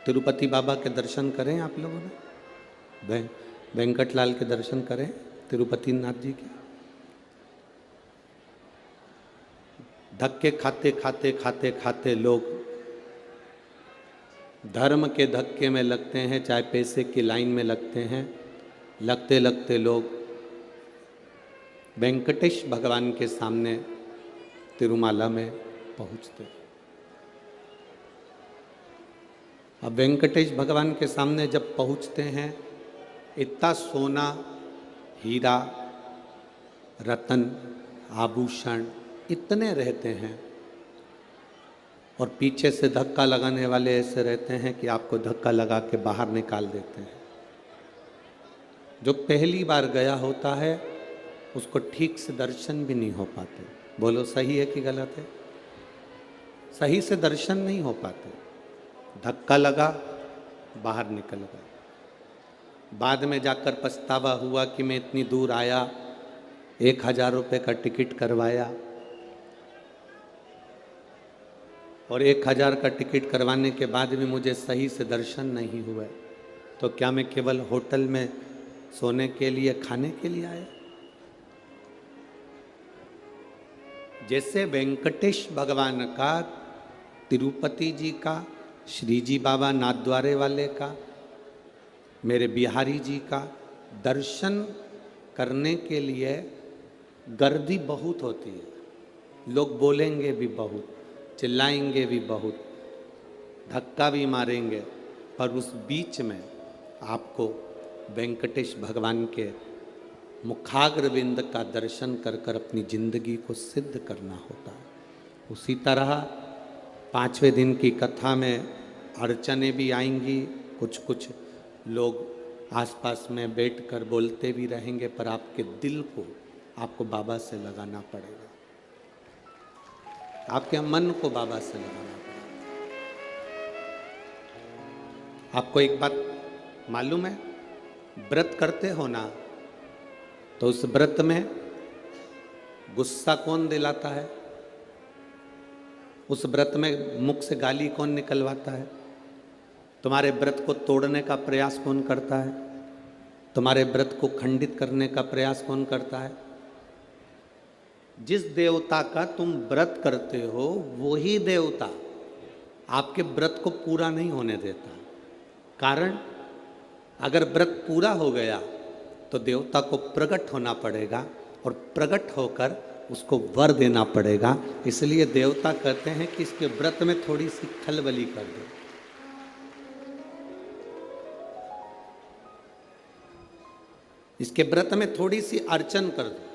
तिरुपति बाबा के दर्शन करें आप लोगों ने? वेंकटलाल के दर्शन करें तिरुपति नाथ जी के? धक्के खाते खाते खाते खाते लोग धर्म के धक्के में लगते हैं, चाहे पैसे की लाइन में लगते हैं, लगते लगते लोग वेंकटेश भगवान के सामने तिरुमाला में पहुंचते हैं। अब वेंकटेश भगवान के सामने जब पहुंचते हैं, इतना सोना, हीरा, रतन, आभूषण इतने रहते हैं और पीछे से धक्का लगाने वाले ऐसे रहते हैं कि आपको धक्का लगा के बाहर निकाल देते हैं। जो पहली बार गया होता है उसको ठीक से दर्शन भी नहीं हो पाते। बोलो सही है कि गलत है? सही से दर्शन नहीं हो पाते। धक्का लगा, बाहर निकल गए। बाद में जाकर पछतावा हुआ कि मैं इतनी दूर आया, 1000 रुपये का टिकट करवाया और 1000 का टिकट करवाने के बाद भी मुझे सही से दर्शन नहीं हुए, तो क्या मैं केवल होटल में सोने के लिए, खाने के लिए आया? जैसे वेंकटेश भगवान का, तिरुपति जी का, श्री जी बाबा नाथद्वारे वाले का, मेरे बिहारी जी का दर्शन करने के लिए गर्दी बहुत होती है। लोग बोलेंगे भी बहुत, चिल्लाएंगे भी बहुत, धक्का भी मारेंगे, पर उस बीच में आपको वेंकटेश भगवान के मुखाग्रविंद का दर्शन कर कर अपनी जिंदगी को सिद्ध करना होता है। उसी तरह 5वें दिन की कथा में अड़चने भी आएंगी, कुछ लोग आसपास में बैठकर बोलते भी रहेंगे, पर आपके दिल को आपको बाबा से लगाना पड़ेगा, आपके मन को बाबा से लगाना पड़ेगा। आपको एक बात मालूम है, व्रत करते हो ना, तो उस व्रत में गुस्सा कौन दिलाता है? उस व्रत में मुख से गाली कौन निकलवाता है? तुम्हारे व्रत को तोड़ने का प्रयास कौन करता है? तुम्हारे व्रत को खंडित करने का प्रयास कौन करता है? जिस देवता का तुम व्रत करते हो वही देवता आपके व्रत को पूरा नहीं होने देता। कारण, अगर व्रत पूरा हो गया तो देवता को प्रकट होना पड़ेगा और प्रकट होकर उसको वर देना पड़ेगा। इसलिए देवता कहते हैं कि इसके व्रत में थोड़ी सी खलबली कर दो। इसके व्रत में थोड़ी सी अर्चन कर दो।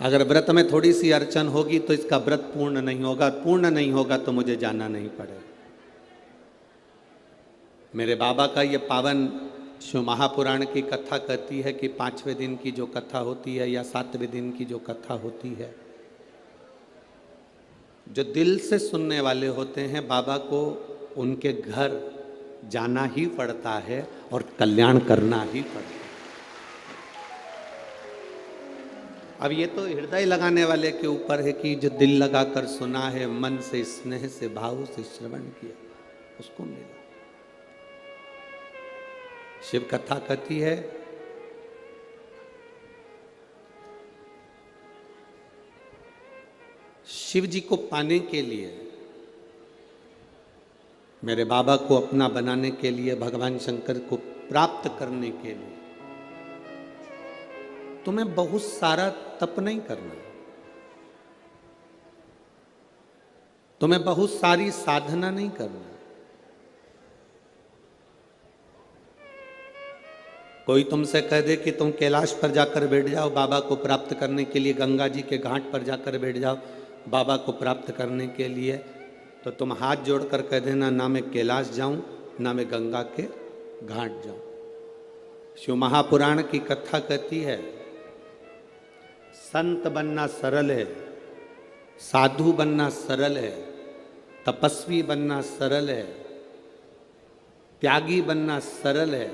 अगर व्रत में थोड़ी सी अर्चन होगी तो इसका व्रत पूर्ण नहीं होगा, पूर्ण नहीं होगा तो मुझे जाना नहीं पड़ेगा। मेरे बाबा का ये पावन शिव महापुराण की कथा कहती है कि 5वें दिन की जो कथा होती है या 7वें दिन की जो कथा होती है, जो दिल से सुनने वाले होते हैं, बाबा को उनके घर जाना ही पड़ता है और कल्याण करना ही पड़ता है। अब ये तो हृदय लगाने वाले के ऊपर है कि जो दिल लगाकर सुना है, मन से, स्नेह से, भाव से श्रवण किया, उसको मिला। शिव कथा कहती है शिव जी को पाने के लिए, मेरे बाबा को अपना बनाने के लिए, भगवान शंकर को प्राप्त करने के लिए तुम्हें बहुत सारा तप नहीं करना, तुम्हें बहुत सारी साधना नहीं करना। कोई तुमसे कह दे कि तुम कैलाश पर जाकर बैठ जाओ बाबा को प्राप्त करने के लिए, गंगा जी के घाट पर जाकर बैठ जाओ बाबा को प्राप्त करने के लिए, तो तुम हाथ जोड़कर कह देना, ना मैं कैलाश जाऊं, ना मैं गंगा के घाट जाऊं। शिव महापुराण की कथा कहती है, संत बनना सरल है, साधु बनना सरल है, तपस्वी बनना सरल है, त्यागी बनना सरल है,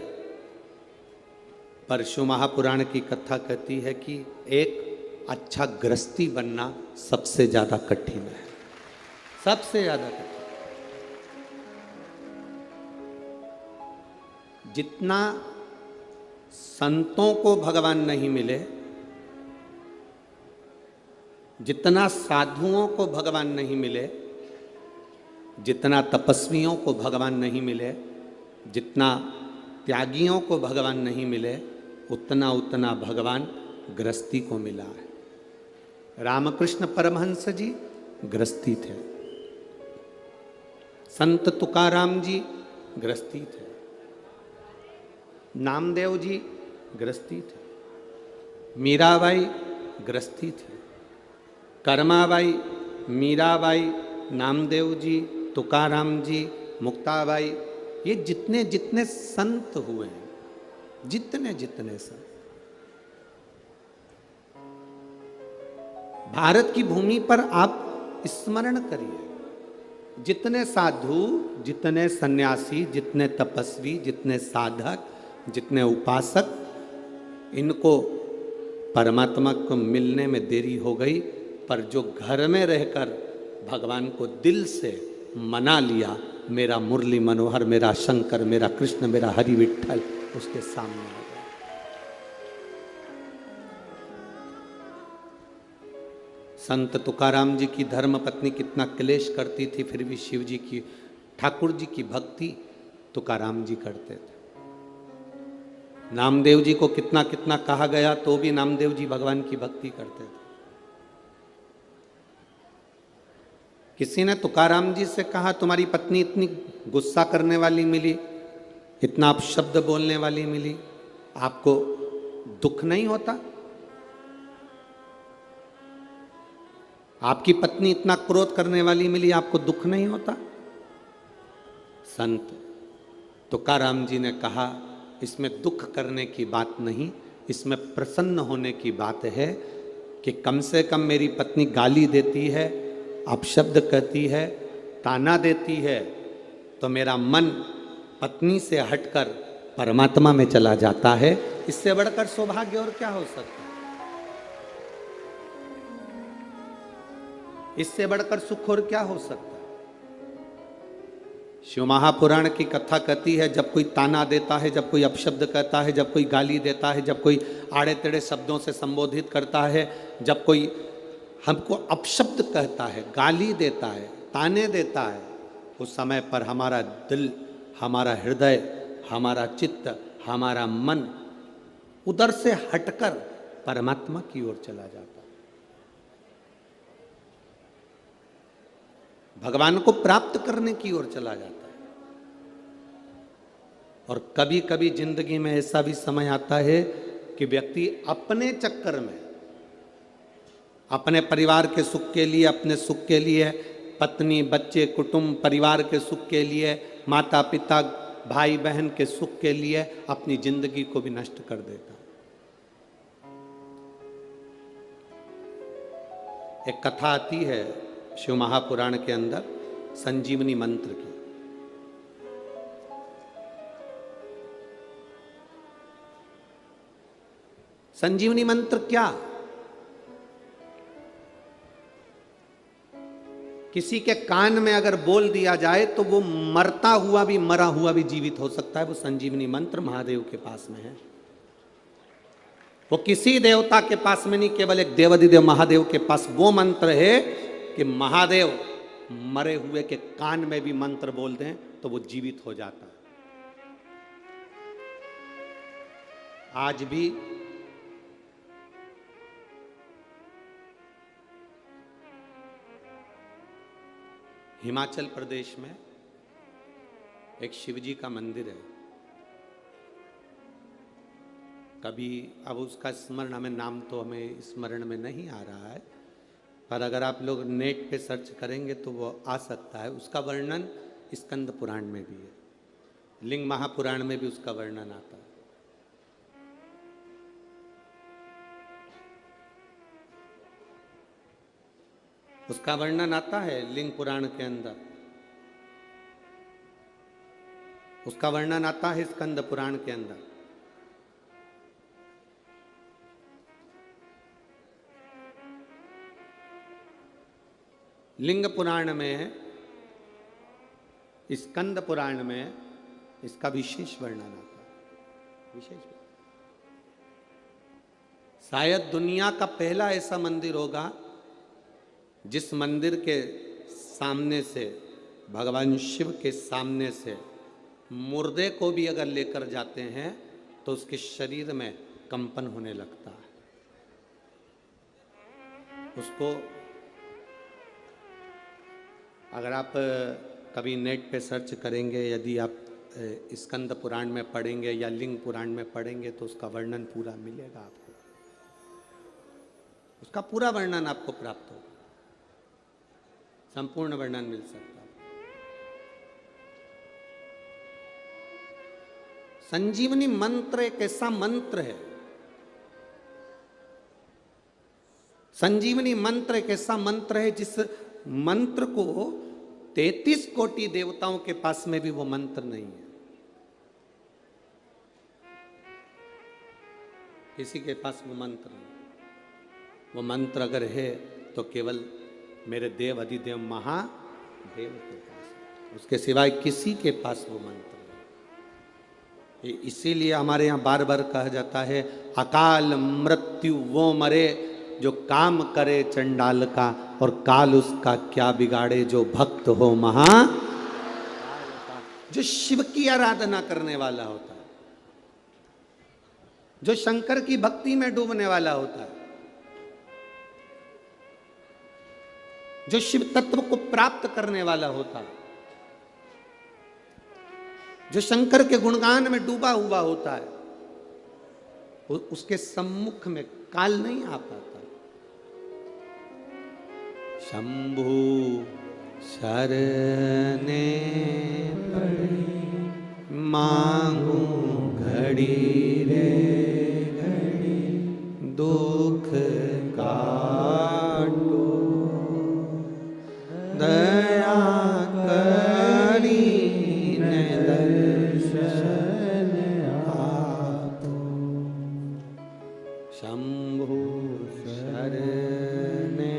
पर शिव महापुराण की कथा कहती है कि एक अच्छा गृहस्थी बनना सबसे ज्यादा कठिन है, सबसे ज्यादा कठिन। जितना संतों को भगवान नहीं मिले, जितना साधुओं को भगवान नहीं मिले, जितना तपस्वियों को भगवान नहीं मिले, जितना त्यागियों को भगवान नहीं मिले, उतना उतना भगवान गृहस्थी को मिला है। रामकृष्ण परमहंस जी गृहस्थी थे, संत तुकाराम जी गृहस्थी थे, नामदेव जी गृहस्थी थे, मीराबाई गृहस्थी थे, कर्माबाई, मीराबाई, नामदेव जी, तुकाराम जी, मुक्ताबाई, ये जितने जितने संत हुए हैं, जितने जितने संत, भारत की भूमि पर आप स्मरण करिए, जितने साधु, जितने सन्यासी, जितने तपस्वी, जितने साधक, जितने उपासक, इनको परमात्मा को मिलने में देरी हो गई, पर जो घर में रहकर भगवान को दिल से मना लिया, मेरा मुरली मनोहर, मेरा शंकर, मेरा कृष्ण, मेरा हरि विठ्ठल, उसके सामने आ गया। संत तुकाराम जी की धर्म पत्नी कितना क्लेश करती थी, फिर भी शिव जी की, ठाकुर जी की भक्ति तुकाराम जी करते थे। नामदेव जी को कितना कितना कहा गया, तो भी नामदेव जी भगवान की भक्ति करते थे। किसी ने तुकाराम जी से कहा, तुम्हारी पत्नी इतनी गुस्सा करने वाली मिली, इतना अपशब्द बोलने वाली मिली, आपको दुख नहीं होता? आपकी पत्नी इतना क्रोध करने वाली मिली, आपको दुख नहीं होता? संत तुकाराम जी ने कहा, इसमें दुख करने की बात नहीं, इसमें प्रसन्न होने की बात है कि कम से कम मेरी पत्नी गाली देती है, अपशब्द कहती है, ताना देती है, तो मेरा मन पत्नी से हटकर परमात्मा में चला जाता है। इससे बढ़कर सौभाग्य और क्या हो सकता है? इससे बढ़कर सुख और क्या हो सकता है? शिव महापुराण की कथा कहती है, जब कोई ताना देता है, जब कोई अपशब्द कहता है, जब कोई गाली देता है, जब कोई आड़े टेढ़े शब्दों से संबोधित करता है, जब कोई हमको अपशब्द कहता है, गाली देता है, ताने देता है, उस समय पर हमारा दिल, हमारा हृदय, हमारा चित्त, हमारा मन उधर से हटकर परमात्मा की ओर चला जाता है, भगवान को प्राप्त करने की ओर चला जाता है। और कभी कभी जिंदगी में ऐसा भी समय आता है कि व्यक्ति अपने चक्कर में, अपने परिवार के सुख के लिए, अपने सुख के लिए, पत्नी, बच्चे, कुटुंब, परिवार के सुख के लिए, माता पिता, भाई बहन के सुख के लिए अपनी जिंदगी को भी नष्ट कर देता है। एक कथा आती है शिव महापुराण के अंदर, संजीवनी मंत्र की। संजीवनी मंत्र क्या? किसी के कान में अगर बोल दिया जाए तो वो मरता हुआ भी, मरा हुआ भी जीवित हो सकता है। वो संजीवनी मंत्र महादेव के पास में है। वो किसी देवता के पास में नहीं, केवल एक देवाधिदेव महादेव के पास वो मंत्र है कि महादेव मरे हुए के कान में भी मंत्र बोल दें तो वो जीवित हो जाता है। आज भी हिमाचल प्रदेश में एक शिवजी का मंदिर है। कभी, अब उसका स्मरण, हमें नाम तो हमें स्मरण में नहीं आ रहा है, पर अगर आप लोग नेट पे सर्च करेंगे तो वो आ सकता है। उसका वर्णन स्कंद पुराण में भी है, लिंग महापुराण में भी उसका वर्णन आता है। उसका वर्णन आता है लिंग पुराण के अंदर, उसका वर्णन आता है स्कंद पुराण के अंदर। लिंग पुराण में, स्कंद पुराण में इसका विशेष वर्णन आता है। विशेष शायद दुनिया का पहला ऐसा मंदिर होगा जिस मंदिर के सामने से, भगवान शिव के सामने से मुर्दे को भी अगर लेकर जाते हैं तो उसके शरीर में कंपन होने लगता है। उसको अगर आप कभी नेट पे सर्च करेंगे, यदि आप स्कंद पुराण में पढ़ेंगे या लिंग पुराण में पढ़ेंगे तो उसका वर्णन पूरा मिलेगा आपको, उसका पूरा वर्णन आपको प्राप्त होगा, संपूर्ण वर्णन मिल सकता है। संजीवनी मंत्र एक ऐसा मंत्र है, संजीवनी मंत्र एक ऐसा मंत्र है जिस मंत्र को 33 कोटि देवताओं के पास में भी वो मंत्र नहीं है। किसी के पास वो मंत्र नहीं। वो मंत्र अगर है तो केवल मेरे देव अधिदेव महादेव के पास है, उसके सिवाय किसी के पास वो मंत्र नहीं। इसीलिए हमारे यहाँ बार बार कहा जाता है, अकाल मृत्यु वो मरे जो काम करे चंडाल का, और काल उसका क्या बिगाड़े जो भक्त हो महा। जो शिव की आराधना करने वाला होता है, जो शंकर की भक्ति में डूबने वाला होता है, जो शिव तत्व को प्राप्त करने वाला होता है, जो शंकर के गुणगान में डूबा हुआ होता है, उसके सम्मुख में काल नहीं आ पाता। शंभु शरणे पड़े मांगू घड़ी रे घड़ी, दुख काटो दया करी ने दर्शन आपो। शंभु शरणे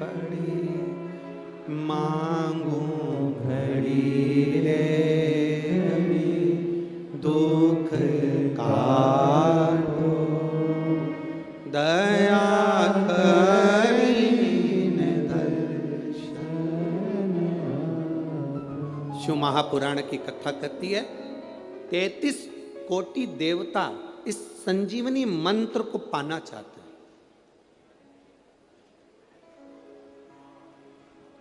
पड़ी मांगू घड़ी रे घड़ी, दुख काटो दया करी ने दर्शन। शिव महापुराण की कथा कहती है 33 कोटि देवता इस संजीवनी मंत्र को पाना चाहते हैं।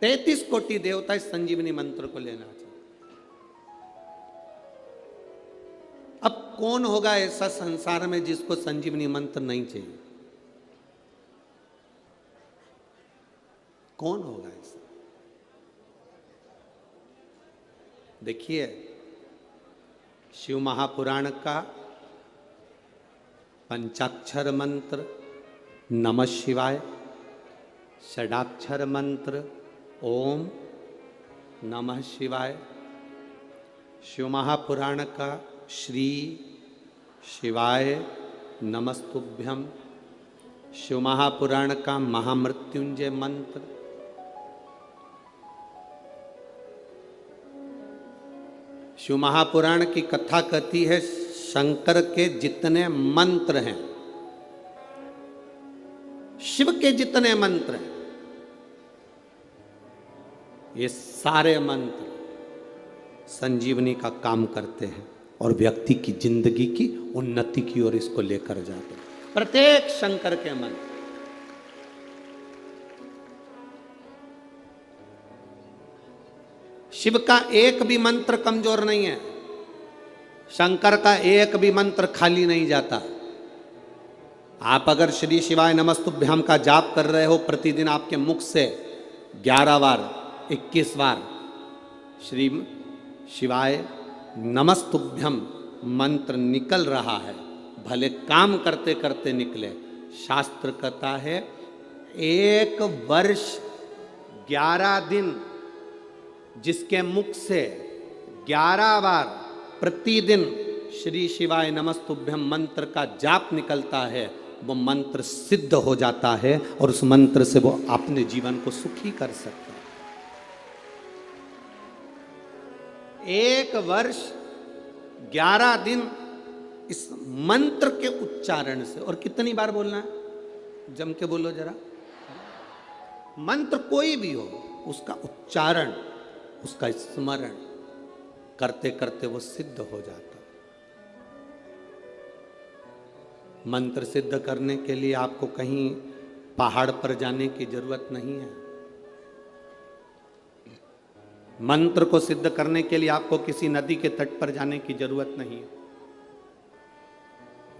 33 कोटि देवता इस संजीवनी मंत्र को लेना चाहते। अब कौन होगा ऐसा संसार में जिसको संजीवनी मंत्र नहीं चाहिए? कौन होगा ऐसा? देखिए, शिव महापुराण का पंचाक्षर मंत्र नमः शिवाय, षडाक्षर मंत्र ओम नमः शिवाय, शिव महापुराण का श्री शिवाय नमस्तुभ्यम, शिव महापुराण का महामृत्युंजय मंत्र, शिव महापुराण की कथा कहती है शंकर के जितने मंत्र हैं, शिव के जितने मंत्र हैं, ये सारे मंत्र संजीवनी का काम करते हैं और व्यक्ति की जिंदगी की उन्नति की ओर इसको लेकर जाते हैं। प्रत्येक शंकर के मंत्र, शिव का एक भी मंत्र कमजोर नहीं है, शंकर का एक भी मंत्र खाली नहीं जाता। आप अगर श्री शिवाय नमस्तुभ्याम का जाप कर रहे हो, प्रतिदिन आपके मुख से 11 बार 21 बार श्री शिवाय नमस्तुभ्यम मंत्र निकल रहा है, भले काम करते करते निकले। शास्त्र कहता है 1 वर्ष 11 दिन जिसके मुख से 11 बार प्रतिदिन श्री शिवाय नमस्तुभ्यम मंत्र का जाप निकलता है, वो मंत्र सिद्ध हो जाता है और उस मंत्र से वो अपने जीवन को सुखी कर सकता है। 1 वर्ष 11 दिन इस मंत्र के उच्चारण से। और कितनी बार बोलना है, जम के बोलो जरा। मंत्र कोई भी हो, उसका उच्चारण, उसका स्मरण करते करते वो सिद्ध हो जाता है। मंत्र सिद्ध करने के लिए आपको कहीं पहाड़ पर जाने की जरूरत नहीं है। मंत्र को सिद्ध करने के लिए आपको किसी नदी के तट पर जाने की जरूरत नहीं है।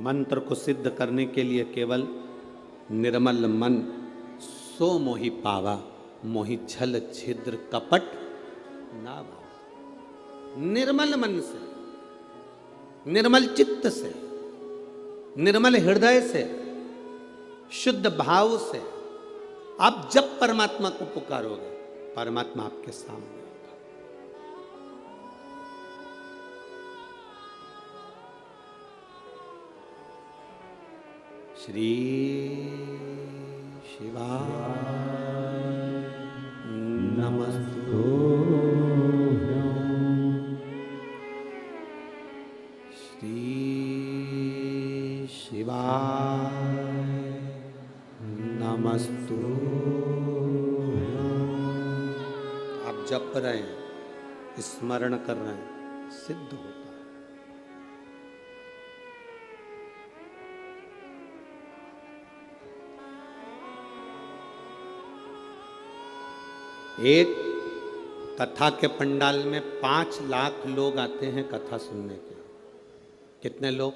मंत्र को सिद्ध करने के लिए केवल निर्मल मन, सो मोहि पावा, मोहि छल छिद्र कपट ना भावा। निर्मल मन से, निर्मल चित्त से, निर्मल हृदय से, शुद्ध भाव से आप जब परमात्मा को पुकारोगे, परमात्मा आपके सामने होगा। श्री शिवाय नमस्तु। श्री शिवाय नमस्तु। आप जप रहे हैं, स्मरण कर रहे हैं, सिद्ध होता है। एक कथा के पंडाल में 5 लाख लोग आते हैं कथा सुनने के। कितने लोग?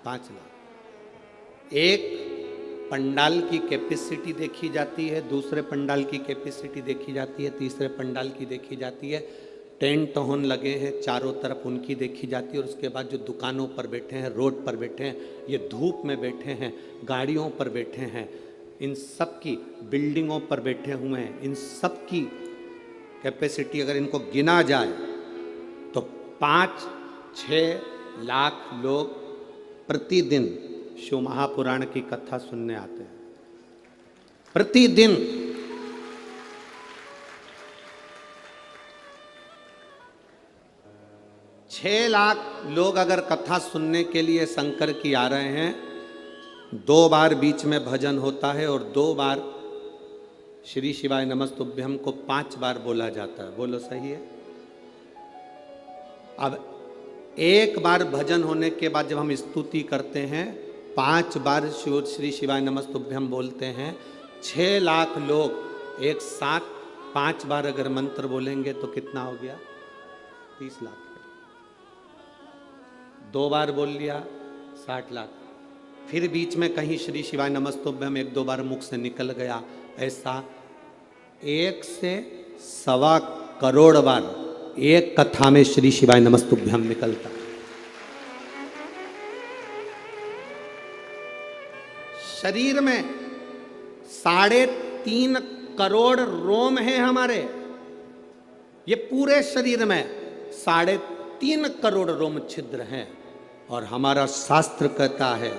5 लाख। एक पंडाल की कैपेसिटी देखी जाती है, दूसरे पंडाल की कैपेसिटी देखी जाती है, तीसरे पंडाल की देखी जाती है। टेंट होन लगे हैं चारों तरफ, उनकी देखी जाती है। और उसके बाद जो दुकानों पर बैठे हैं, रोड पर बैठे हैं, ये धूप में बैठे हैं, गाड़ियों पर बैठे हैं, इन सब की, बिल्डिंगों पर बैठे हुए हैं, इन सब की कैपेसिटी अगर इनको गिना जाए तो 5-6 लाख लोग प्रतिदिन शिव महापुराण की कथा सुनने आते हैं। प्रतिदिन। छह लाख लोग अगर कथा सुनने के लिए शंकर की आ रहे हैं, 2 बार बीच में भजन होता है और 2 बार श्री शिवाय नमस्तुभ्यम को 5 बार बोला जाता है। बोलो सही है? अब 1 बार भजन होने के बाद जब हम स्तुति करते हैं, 5 बार श्री शिवाय नमस्तुभ्यम बोलते हैं, 6 लाख लोग एक साथ 5 बार अगर मंत्र बोलेंगे तो कितना हो गया? 30 लाख। 2 बार बोल लिया, 60 लाख। फिर बीच में कहीं श्री शिवाय नमस्तुभ्यम 1-2 बार मुख से निकल गया। ऐसा 1 से 1.25 करोड़ बार एक कथा में श्री शिवाय नमस्तुभ्यम निकलता है। शरीर में 3.5 करोड़ रोम है हमारे। ये पूरे शरीर में 3.5 करोड़ रोम छिद्र हैं। और हमारा शास्त्र कहता है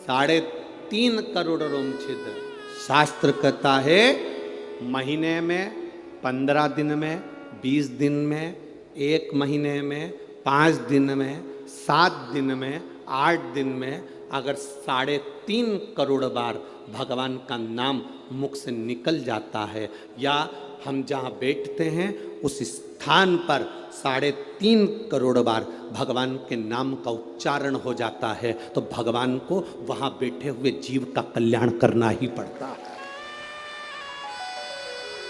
3.5 करोड़ रोम छिद्र। शास्त्र कहता है महीने में, 15 दिन में, 20 दिन में, 1 महीने में, 5 दिन में, 7 दिन में, 8 दिन में अगर 3.5 करोड़ बार भगवान का नाम मुख से निकल जाता है, या हम जहाँ बैठते हैं उस स्थान पर 3.5 करोड़ बार भगवान के नाम का उच्चारण हो जाता है, तो भगवान को वहाँ बैठे हुए जीव का कल्याण करना ही पड़ता है।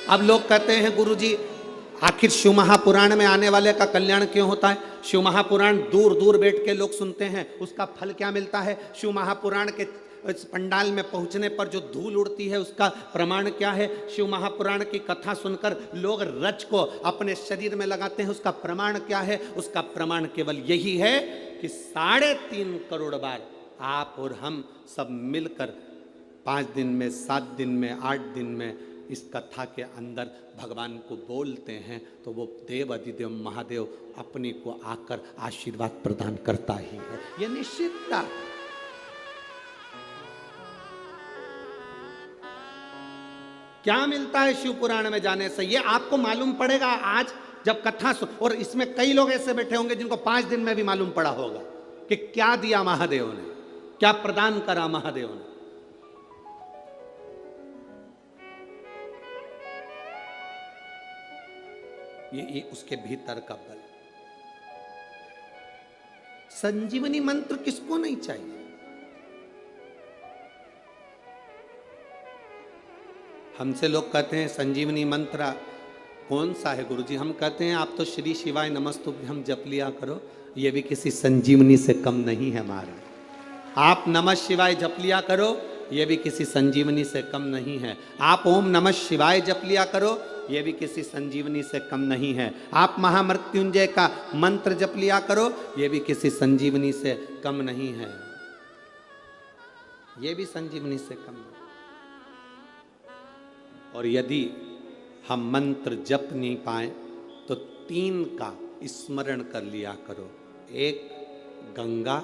अब लोग कहते हैं गुरुजी आखिर शिव महापुराण में आने वाले का कल्याण क्यों होता है? शिव महापुराण दूर दूर बैठ के लोग सुनते हैं, उसका फल क्या मिलता है? शिव महापुराण के इस पंडाल में पहुंचने पर जो धूल उड़ती है उसका प्रमाण क्या है? शिव महापुराण की कथा सुनकर लोग रच को अपने शरीर में लगाते हैं, उसका प्रमाण क्या है? उसका प्रमाण केवल यही है कि 3.5 करोड़ बार आप और हम सब मिलकर 5 दिन में, 7 दिन में, 8 दिन में इस कथा के अंदर भगवान को बोलते हैं, तो वो देव अधिदेव महादेव अपने को आकर आशीर्वाद प्रदान करता ही है। ये निश्चितता। क्या मिलता है शिव पुराण में जाने से? ये आपको मालूम पड़ेगा आज जब कथा सुन, और इसमें कई लोग ऐसे बैठे होंगे जिनको 5 दिन में भी मालूम पड़ा होगा कि क्या दिया महादेव ने, क्या प्रदान करा महादेव ने। ये उसके भीतर का बल। संजीवनी मंत्र किसको नहीं चाहिए? हमसे लोग कहते हैं संजीवनी मंत्र कौन सा है गुरुजी? हम कहते हैं आप तो श्री शिवाय नमस्तुभ्यम जप लिया करो, ये भी किसी संजीवनी से कम नहीं है महाराज। आप नमः शिवाय जप लिया करो, ये भी किसी संजीवनी से कम नहीं है। आप ओम नमः शिवाय जप लिया करो, ये भी किसी संजीवनी से कम नहीं है। आप महामृत्युंजय का मंत्र जप लिया करो, ये भी किसी संजीवनी से कम नहीं है। ये भी संजीवनी से कम नहीं। और यदि हम मंत्र जप नहीं पाए तो 3 का स्मरण कर लिया करो। एक गंगा,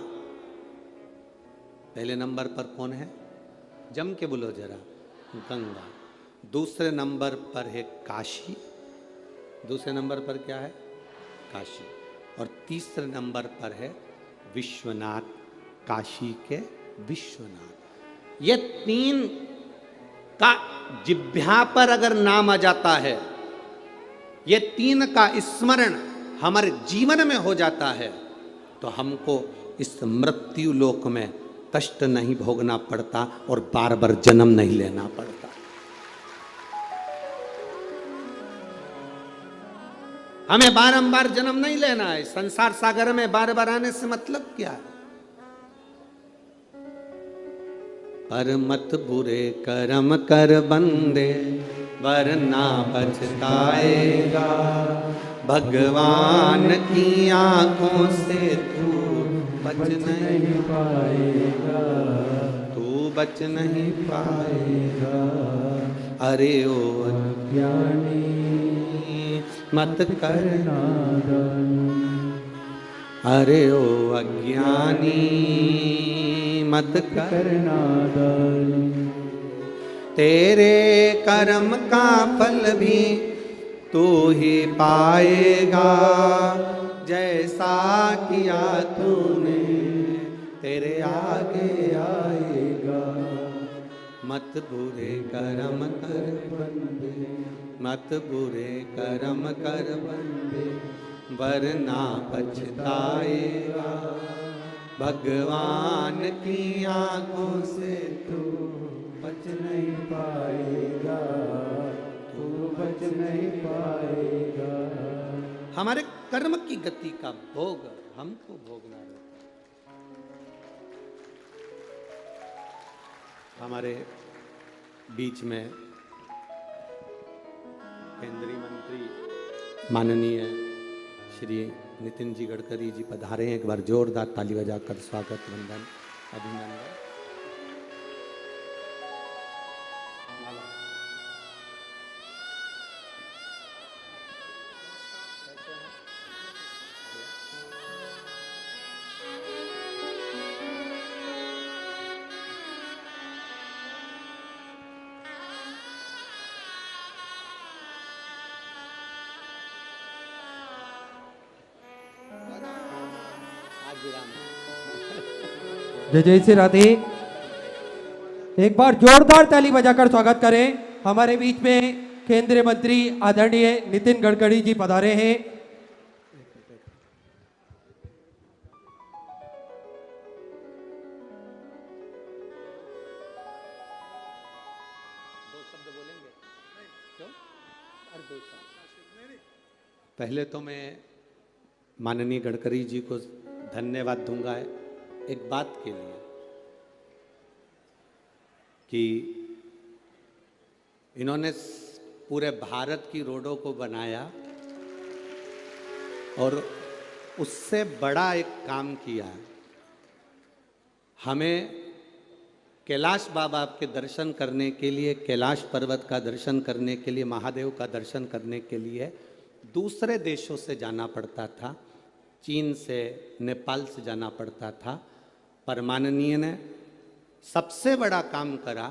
पहले नंबर पर कौन है? जम के बोलो जरा, गंगा। दूसरे नंबर पर है काशी, दूसरे नंबर पर क्या है? काशी। और तीसरे नंबर पर है विश्वनाथ, काशी के विश्वनाथ। ये 3 का जिह्वा पर अगर नाम आ जाता है, ये 3 का स्मरण हमारे जीवन में हो जाता है, तो हमको इस मृत्यु लोक में कष्ट नहीं भोगना पड़ता और बार बार जन्म नहीं लेना पड़ता। हमें बारंबार जन्म नहीं लेना है। संसार सागर में बार बार आने से मतलब क्या है? पर मत बुरे कर्म कर बंदे, वरना पछताएगा। भगवान की आंखों से तू बच नहीं पाएगा, तू बच नहीं पाएगा। अरे ओ अज्ञानी मत कर नादान, अरे ओ अज्ञानी मत कर नादान। तेरे कर्म का फल भी तू ही पाएगा, जैसा किया तूने तेरे आगे आएगा। मत बुरे कर्म कर बंदे, मत बुरे कर्म कर बंदे, वरना पछताएगा। भगवान की आंखों से तू बच नहीं पाएगा, तू बच नहीं पाएगा। हमारे कर्म की गति का भोग हमको भोगना है। हमारे बीच में केंद्रीय मंत्री माननीय श्री नितिन जी गडकरी जी पधारे हैं। एक बार जोरदार ताली बजाकर स्वागत, वंदन, अभिनंदन। जय जय श्री राधे। एक बार जोरदार ताली बजाकर स्वागत करें। हमारे बीच में केंद्रीय मंत्री आदरणीय नितिन गडकरी जी पधारे हैं। पहले तो मैं माननीय गडकरी जी को धन्यवाद दूंगा एक बात के लिए कि इन्होंने पूरे भारत की रोडों को बनाया और उससे बड़ा एक काम किया। हमें कैलाश बाबा के दर्शन करने के लिए, कैलाश पर्वत का दर्शन करने के लिए, महादेव का दर्शन करने के लिए दूसरे देशों से जाना पड़ता था। चीन से, नेपाल से जाना पड़ता था। पर माननीय ने सबसे बड़ा काम करा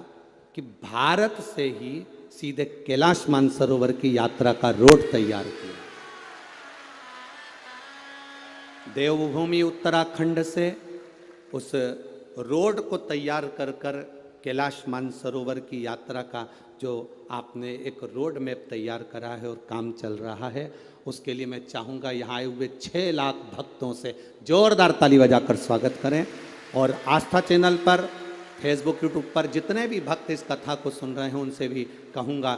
कि भारत से ही सीधे कैलाश मानसरोवर की यात्रा का रोड तैयार किया। देवभूमि उत्तराखंड से उस रोड को तैयार कर कर कैलाश मानसरोवर की यात्रा का जो आपने एक रोड मैप तैयार करा है और काम चल रहा है, उसके लिए मैं चाहूँगा यहाँ आए हुए 6 लाख भक्तों से जोरदार ताली बजाकर स्वागत करें। और आस्था चैनल पर, फेसबुक, यूट्यूब पर जितने भी भक्त इस कथा को सुन रहे हैं उनसे भी कहूँगा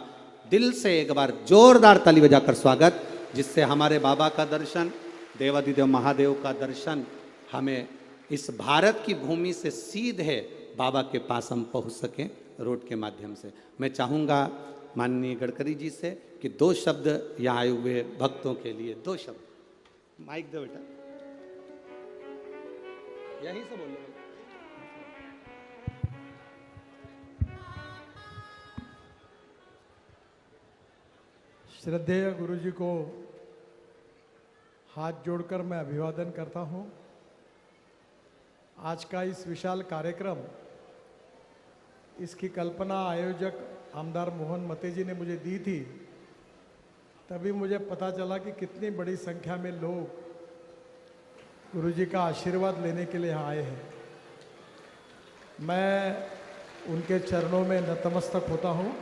दिल से एक बार जोरदार ताली बजाकर स्वागत, जिससे हमारे बाबा का दर्शन, देवादिदेव महादेव का दर्शन हमें इस भारत की भूमि से सीधे बाबा के पास हम पहुंच सकें रोड के माध्यम से। मैं चाहूँगा माननीय गडकरी जी से कि 2 शब्द यहाँ आए हुए भक्तों के लिए 2 शब्द। माइक दो बेटा, यहीं से बोलो। श्रद्धेय गुरु जी को हाथ जोड़कर मैं अभिवादन करता हूँ। आज का इस विशाल कार्यक्रम, इसकी कल्पना आयोजक आमदार मोहन मते जी ने मुझे दी थी, तभी मुझे पता चला कि कितनी बड़ी संख्या में लोग गुरु जी का आशीर्वाद लेने के लिए यहाँ आए हैं। मैं उनके चरणों में नतमस्तक होता हूँ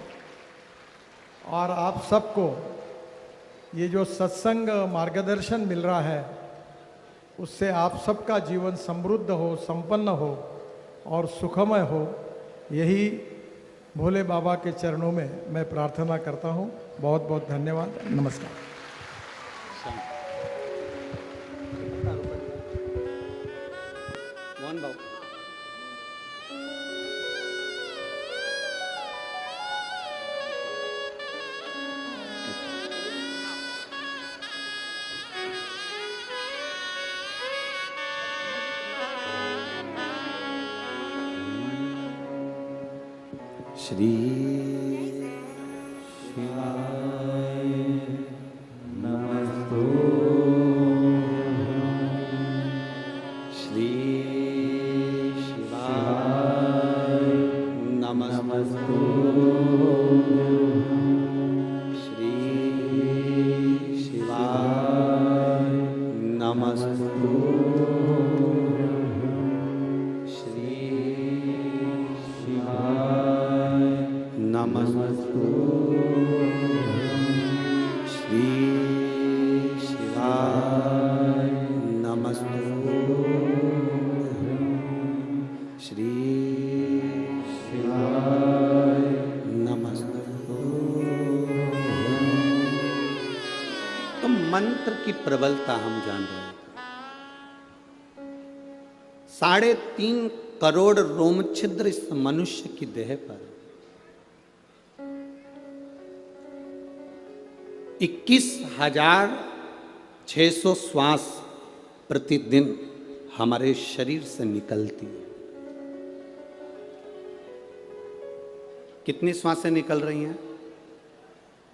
और आप सबको ये जो सत्संग मार्गदर्शन मिल रहा है उससे आप सबका जीवन समृद्ध हो, संपन्न हो और सुखमय हो, यही भोले बाबा के चरणों में मैं प्रार्थना करता हूँ। बहुत बहुत धन्यवाद। नमस्कार। मोहन बाबू, श्री शिवाय नमस्तु, श्री शिवाय नमस्तु, श्री शिवाय नमस्तु, श्री शिवाय नमस्तु, श्री शिवाय नमस्तु, श्री शिवाय नमस्तु। तो मंत्र की प्रबलता हम जान रहे हैं। 3.5 करोड़ रोम छिद्र इस मनुष्य की देह पर, 21,600 श्वास प्रतिदिन हमारे शरीर से निकलती है। कितनी श्वासें निकल रही हैं?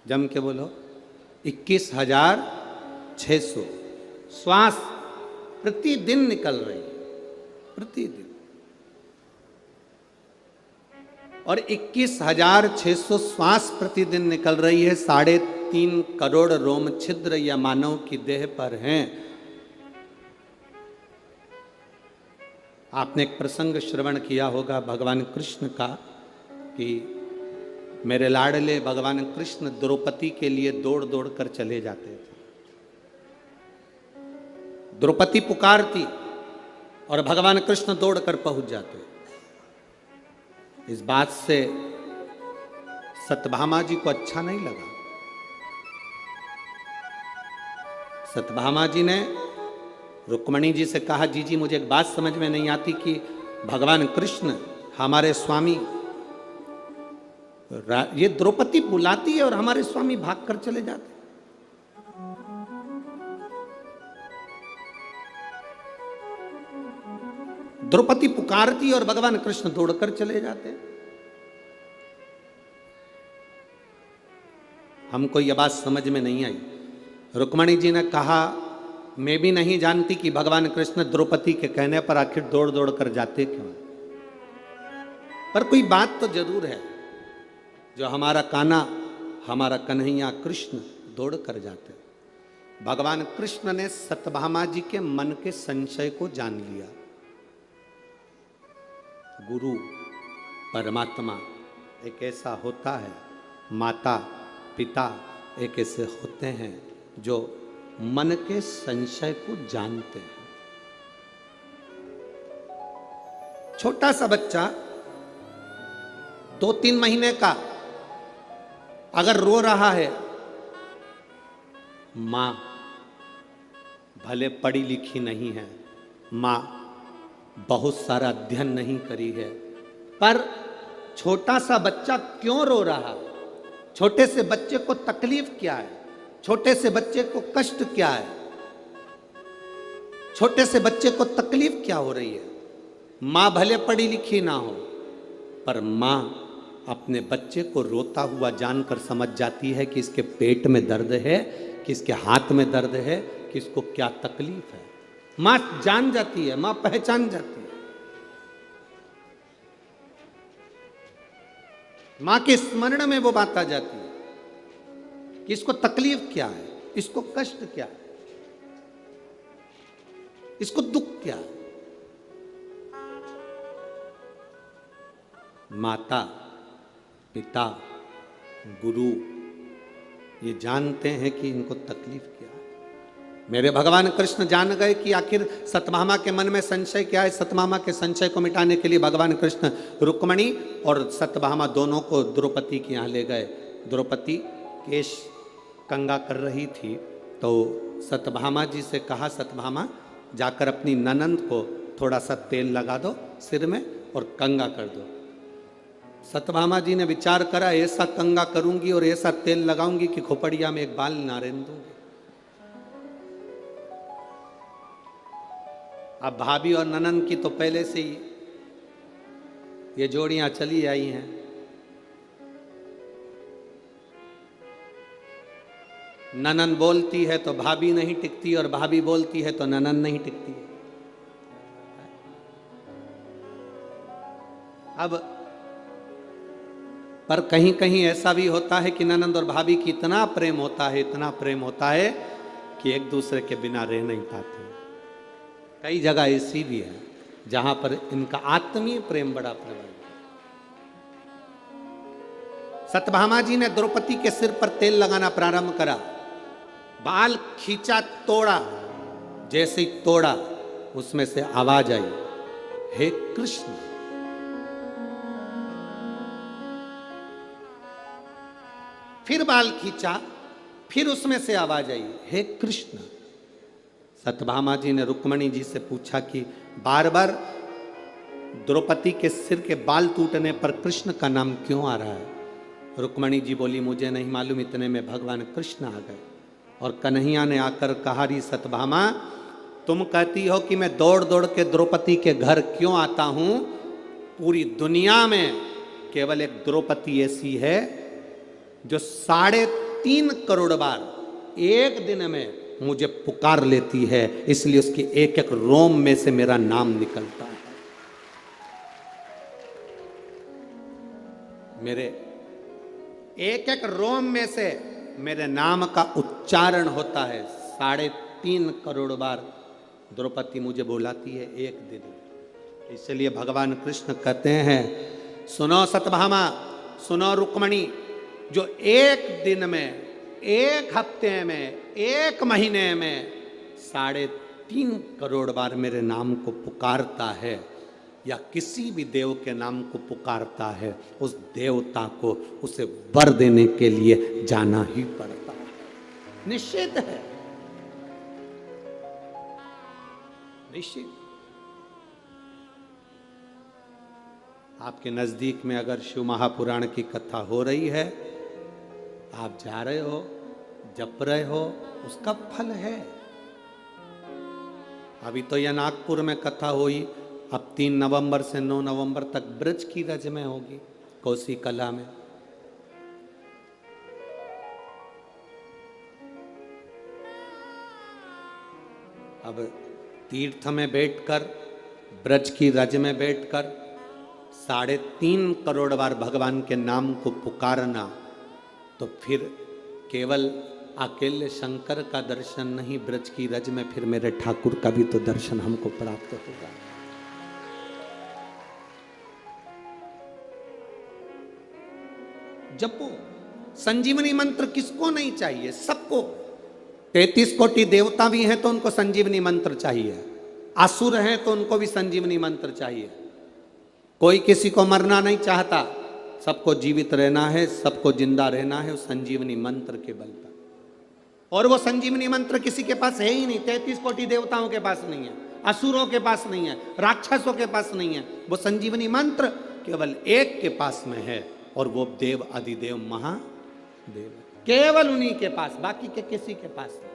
जम के बोलो। 21,600 श्वास प्रतिदिन निकल रही है, प्रतिदिन। और 21,600 श्वास प्रतिदिन निकल रही है, 3.5 करोड़ रोम छिद्र या मानव की देह पर हैं। आपने एक प्रसंग श्रवण किया होगा भगवान कृष्ण का कि मेरे लाडले भगवान कृष्ण द्रौपदी के लिए दौड़ दौड़ कर चले जाते थे। द्रौपदी पुकारती और भगवान कृष्ण दौड़ कर पहुंच जाते। इस बात से सत्यभामा जी को अच्छा नहीं लगा। सत्यभामा जी ने रुक्मणी जी से कहा, जी मुझे एक बात समझ में नहीं आती कि भगवान कृष्ण हमारे स्वामी, ये द्रौपदी बुलाती है और हमारे स्वामी भाग कर चले जाते। द्रौपदी पुकारती और भगवान कृष्ण दौड़कर चले जाते। हमको यह बात समझ में नहीं आई। रुक्मणी जी ने कहा, मैं भी नहीं जानती कि भगवान कृष्ण द्रौपदी के कहने पर आखिर दौड़ दौड़ कर जाते क्यों, पर कोई बात तो जरूर है, जो हमारा कान्हा, हमारा कन्हैया कृष्ण दौड़ कर जाते। भगवान कृष्ण ने सत्यभामा जी के मन के संशय को जान लिया। गुरु परमात्मा एक ऐसा होता है, माता पिता एक ऐसे होते हैं जो मन के संशय को जानते हैं। छोटा सा बच्चा 2-3 महीने का अगर रो रहा है, मां भले पढ़ी लिखी नहीं है, मां बहुत सारा अध्ययन नहीं करी है, पर छोटा सा बच्चा क्यों रो रहा है? छोटे से बच्चे को तकलीफ क्या है? छोटे से बच्चे को कष्ट क्या है? छोटे से बच्चे को तकलीफ क्या हो रही है? मां भले पढ़ी लिखी ना हो, पर मां अपने बच्चे को रोता हुआ जानकर समझ जाती है कि इसके पेट में दर्द है, कि इसके हाथ में दर्द है, कि इसको क्या तकलीफ है। मां जान जाती है, मां पहचान जाती है। मां के स्मरण में वो बात आ जाती है कि इसको तकलीफ क्या है, इसको कष्ट क्या है, इसको दुख क्या है। माता पिता गुरु ये जानते हैं कि इनको तकलीफ क्या है। मेरे भगवान कृष्ण जान गए कि आखिर सत्यभामा के मन में संशय क्या है। सत्यभामा के संशय को मिटाने के लिए भगवान कृष्ण रुक्मणी और सत्यभामा दोनों को द्रौपदी के यहाँ ले गए। द्रौपदी केश कंगा कर रही थी तो सत्यभामा जी से कहा, सत्यभामा जाकर अपनी ननंद को थोड़ा सा तेल लगा दो सिर में और कंगा कर दो। सत्यभामा जी ने विचार करा, ऐसा कंगा करूंगी और ऐसा तेल लगाऊंगी कि खोपड़िया में एक बाल ना रहने दूंगी। अब भाभी और ननंद की तो पहले से ही ये जोड़ियां चली आई हैं। ननंद बोलती है तो भाभी नहीं टिकती और भाभी बोलती है तो ननंद नहीं टिकती है। अब पर कहीं कहीं ऐसा भी होता है कि ननंद और भाभी की इतना प्रेम होता है, इतना प्रेम होता है कि एक दूसरे के बिना रह नहीं पाते। कई जगह ऐसी भी है जहां पर इनका आत्मीय प्रेम बड़ा प्रबल है। सत्यभामा जी ने द्रौपदी के सिर पर तेल लगाना प्रारंभ करा, बाल खींचा, तोड़ा। जैसे ही तोड़ा उसमें से आवाज आई, हे कृष्ण। फिर बाल खींचा, फिर उसमें से आवाज आई, हे कृष्ण। सत्यभामा जी ने रुक्मणी जी से पूछा कि बार बार द्रौपदी के सिर के बाल टूटने पर कृष्ण का नाम क्यों आ रहा है? रुक्मणी जी बोली, मुझे नहीं मालूम। इतने में भगवान कृष्ण आ गए और कन्हैया ने आकर कहा, री सत्यभामा, तुम कहती हो कि मैं दौड़ दौड़ के द्रौपदी के घर क्यों आता हूं? पूरी दुनिया में केवल एक द्रौपदी ऐसी है जो 3.5 करोड़ बार एक दिन में मुझे पुकार लेती है, इसलिए उसकी एक एक रोम में से मेरा नाम निकलता है। मेरे एक एक रोम में से मेरे नाम का उच्चारण होता है। 3.5 करोड़ बार द्रौपदी मुझे बुलाती है एक दिन। इसलिए भगवान कृष्ण कहते हैं, सुनो सत्यभामा, सुनो रुक्मणी, जो एक दिन में, एक हफ्ते में, एक महीने में 3.5 करोड़ बार मेरे नाम को पुकारता है या किसी भी देव के नाम को पुकारता है, उस देवता को उसे वर देने के लिए जाना ही पड़ता है। निश्चित है, निश्चित। आपके नजदीक में अगर शिव महापुराण की कथा हो रही है, आप जा रहे हो, जप रहे हो, उसका फल है। अभी तो यह नागपुर में कथा हुई, अब 3 नवंबर से 9 नवंबर तक ब्रज की रज में होगी, कोसी कला में। अब तीर्थ में बैठकर, ब्रज की रज में बैठकर 3.5 करोड़ बार भगवान के नाम को पुकारना, तो फिर केवल अकेले शंकर का दर्शन नहीं, ब्रज की रज में फिर मेरे ठाकुर का भी तो दर्शन हमको प्राप्त होगा। जपो संजीवनी मंत्र, किसको नहीं चाहिए? सबको। 33 कोटि देवता भी हैं तो उनको संजीवनी मंत्र चाहिए, असुर हैं तो उनको भी संजीवनी मंत्र चाहिए। कोई किसी को मरना नहीं चाहता, सबको जीवित रहना है, सबको जिंदा रहना है उस संजीवनी मंत्र के बल पर। और वो संजीवनी मंत्र किसी के पास है ही नहीं। 33 कोटि देवताओं के पास नहीं है, असुरों के पास नहीं है, राक्षसों के पास नहीं है। वो संजीवनी मंत्र केवल एक के पास में है, और वो देव अधिदेव महादेव, केवल उन्हीं के पास, बाकी के किसी के पास नहीं।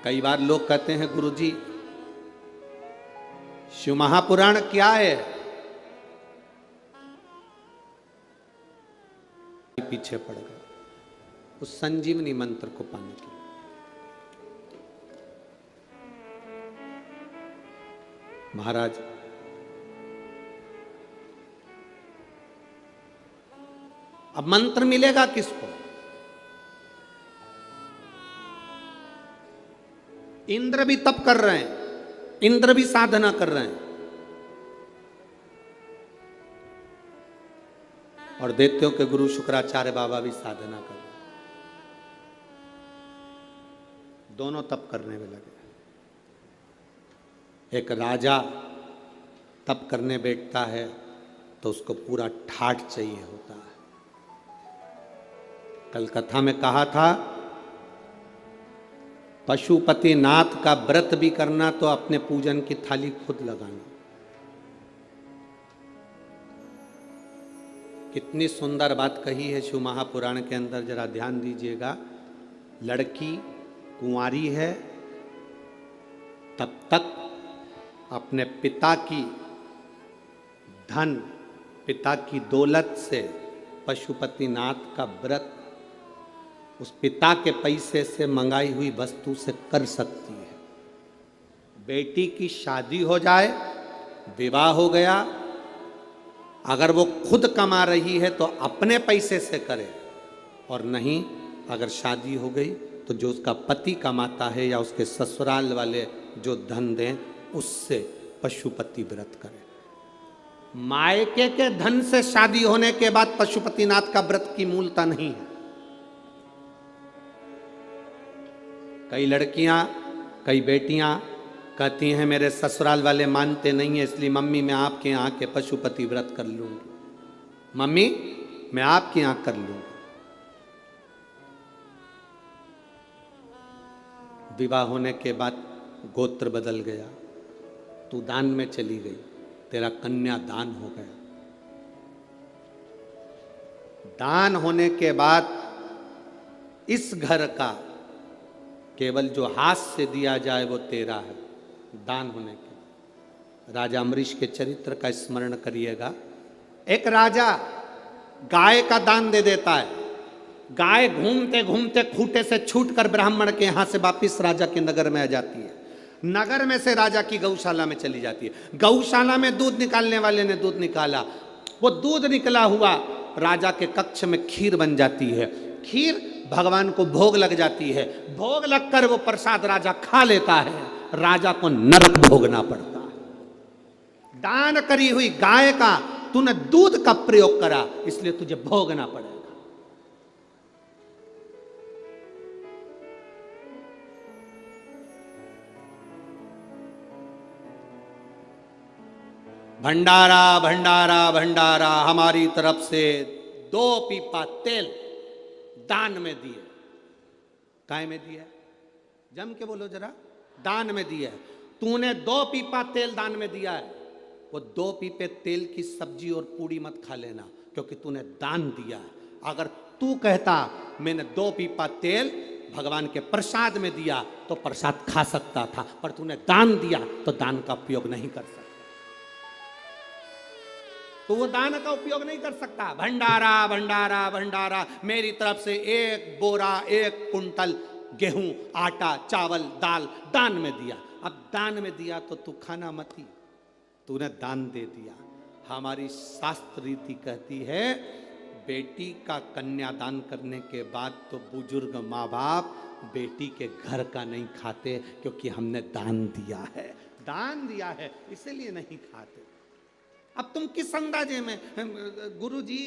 कई बार लोग कहते हैं गुरुजी शिव महापुराण क्या है, पीछे पड़ गए उस संजीवनी मंत्र को पाने के लिए। महाराज अब मंत्र मिलेगा किसको? इंद्र भी तप कर रहे हैं, इंद्र भी साधना कर रहे हैं, और दैत्यों के गुरु शुक्राचार्य बाबा भी साधना कर रहे हैं। दोनों तप करने में लगे। एक राजा तप करने बैठता है तो उसको पूरा ठाठ चाहिए होता है। कल कथा में कहा था, पशुपति नाथ का व्रत भी करना तो अपने पूजन की थाली खुद लगाना। कितनी सुंदर बात कही है शिव महापुराण के अंदर, जरा ध्यान दीजिएगा। लड़की कुंवारी है तब तक अपने पिता की धन, पिता की दौलत से पशुपति नाथ का व्रत उस पिता के पैसे से मंगाई हुई वस्तु से कर सकती है। बेटी की शादी हो जाए, विवाह हो गया, अगर वो खुद कमा रही है तो अपने पैसे से करे, और नहीं अगर शादी हो गई तो जो उसका पति कमाता है या उसके ससुराल वाले जो धन दें उससे पशुपति व्रत करे। मायके के धन से शादी होने के बाद पशुपतिनाथ का व्रत की मूलता नहीं है। कई लड़कियां, कई बेटियां कहती हैं मेरे ससुराल वाले मानते नहीं है, इसलिए मम्मी मैं आपके यहाँ के पशुपति व्रत कर लूंगी, मम्मी मैं आपके यहाँ कर लूंगी। विवाह होने के बाद गोत्र बदल गया, तू दान में चली गई, तेरा कन्या दान हो गया। दान होने के बाद इस घर का केवल जो हाथ से दिया जाए वो तेरा है। दान होने के राजा अम्बरीश के चरित्र का स्मरण करिएगा। एक राजा गाय का दान दे देता है, गाय घूमते घूमते खूंटे से छूटकर ब्राह्मण के यहां से वापिस राजा के नगर में आ जाती है। नगर में से राजा की गौशाला में चली जाती है। गौशाला में दूध निकालने वाले ने दूध निकाला, वो दूध निकला हुआ राजा के कक्ष में खीर बन जाती है। खीर भगवान को भोग लग जाती है, भोग लगकर वो प्रसाद राजा खा लेता है, राजा को नरक भोगना पड़ता है। दान करी हुई गाय का तूने दूध का प्रयोग करा, इसलिए तुझे भोगना पड़ेगा। भंडारा भंडारा भंडारा हमारी तरफ से 2 पीपा तेल दान में दिए। काय में दिया? जम के बोलो जरा। दान में दिया है। तूने 2 पीपा तेल दान में दिया है। वो 2 पीपे तेल की सब्जी और पूड़ी मत खा लेना, क्योंकि तूने दान दिया है। अगर तू कहता मैंने 2 पीपा तेल भगवान के प्रसाद में दिया तो प्रसाद खा सकता था, पर तूने दान दिया तो दान का उपयोग नहीं कर सकता। तो वो दान का उपयोग नहीं कर सकता। भंडारा भंडारा भंडारा, मेरी तरफ से 1 बोरा 1 कुंटल गेहूं, आटा, चावल, दाल दान में दिया। अब दान में दिया तो तू खाना मत ही, तूने दान दे दिया। हमारी शास्त्र रीति कहती है बेटी का कन्यादान करने के बाद तो बुजुर्ग माँ बाप बेटी के घर का नहीं खाते, क्योंकि हमने दान दिया है, दान दिया है इसीलिए नहीं खाते। अब तुम किस अंदाजे में, गुरुजी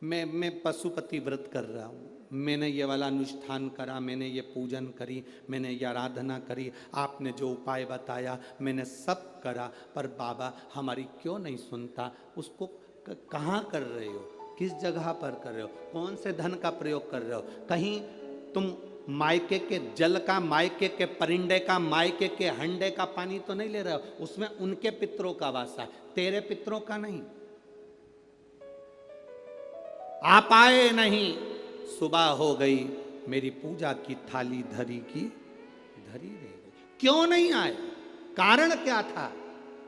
मैं पशुपति व्रत कर रहा हूँ, मैंने ये वाला अनुष्ठान करा, मैंने ये पूजन करी, मैंने ये आराधना करी, आपने जो उपाय बताया मैंने सब करा, पर बाबा हमारी क्यों नहीं सुनता? उसको कहाँ कर रहे हो, किस जगह पर कर रहे हो, कौन से धन का प्रयोग कर रहे हो? कहीं तुम मायके के जल का, मायके के परिंडे का, मायके के हंडे का पानी तो नहीं ले रहे हो? उसमें उनके पितरों का वासा है, तेरे पितरों का नहीं। आप आए नहीं, सुबह हो गई, मेरी पूजा की थाली धरी की धरी रह गई। क्यों नहीं आए? कारण क्या था?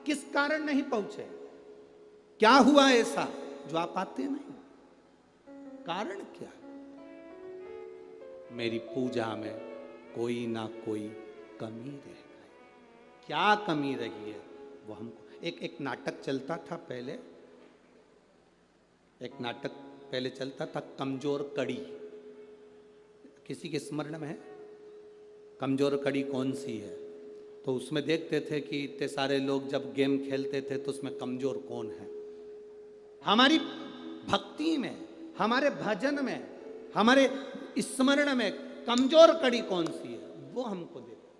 किस कारण नहीं पहुंचे? क्या हुआ ऐसा जो आप आते नहीं? कारण क्या? मेरी पूजा में कोई ना कोई कमी रह गई। क्या कमी रही है वो हमको, एक नाटक चलता था पहले, एक नाटक पहले चलता था कमजोर कड़ी, किसी के स्मरण में है? कमजोर कड़ी कौन सी है? तो उसमें देखते थे कि इतने सारे लोग जब गेम खेलते थे तो उसमें कमजोर कौन है। हमारी भक्ति में, हमारे भजन में, हमारे स्मरण में कमजोर कड़ी कौन सी है, वो हमको देखो।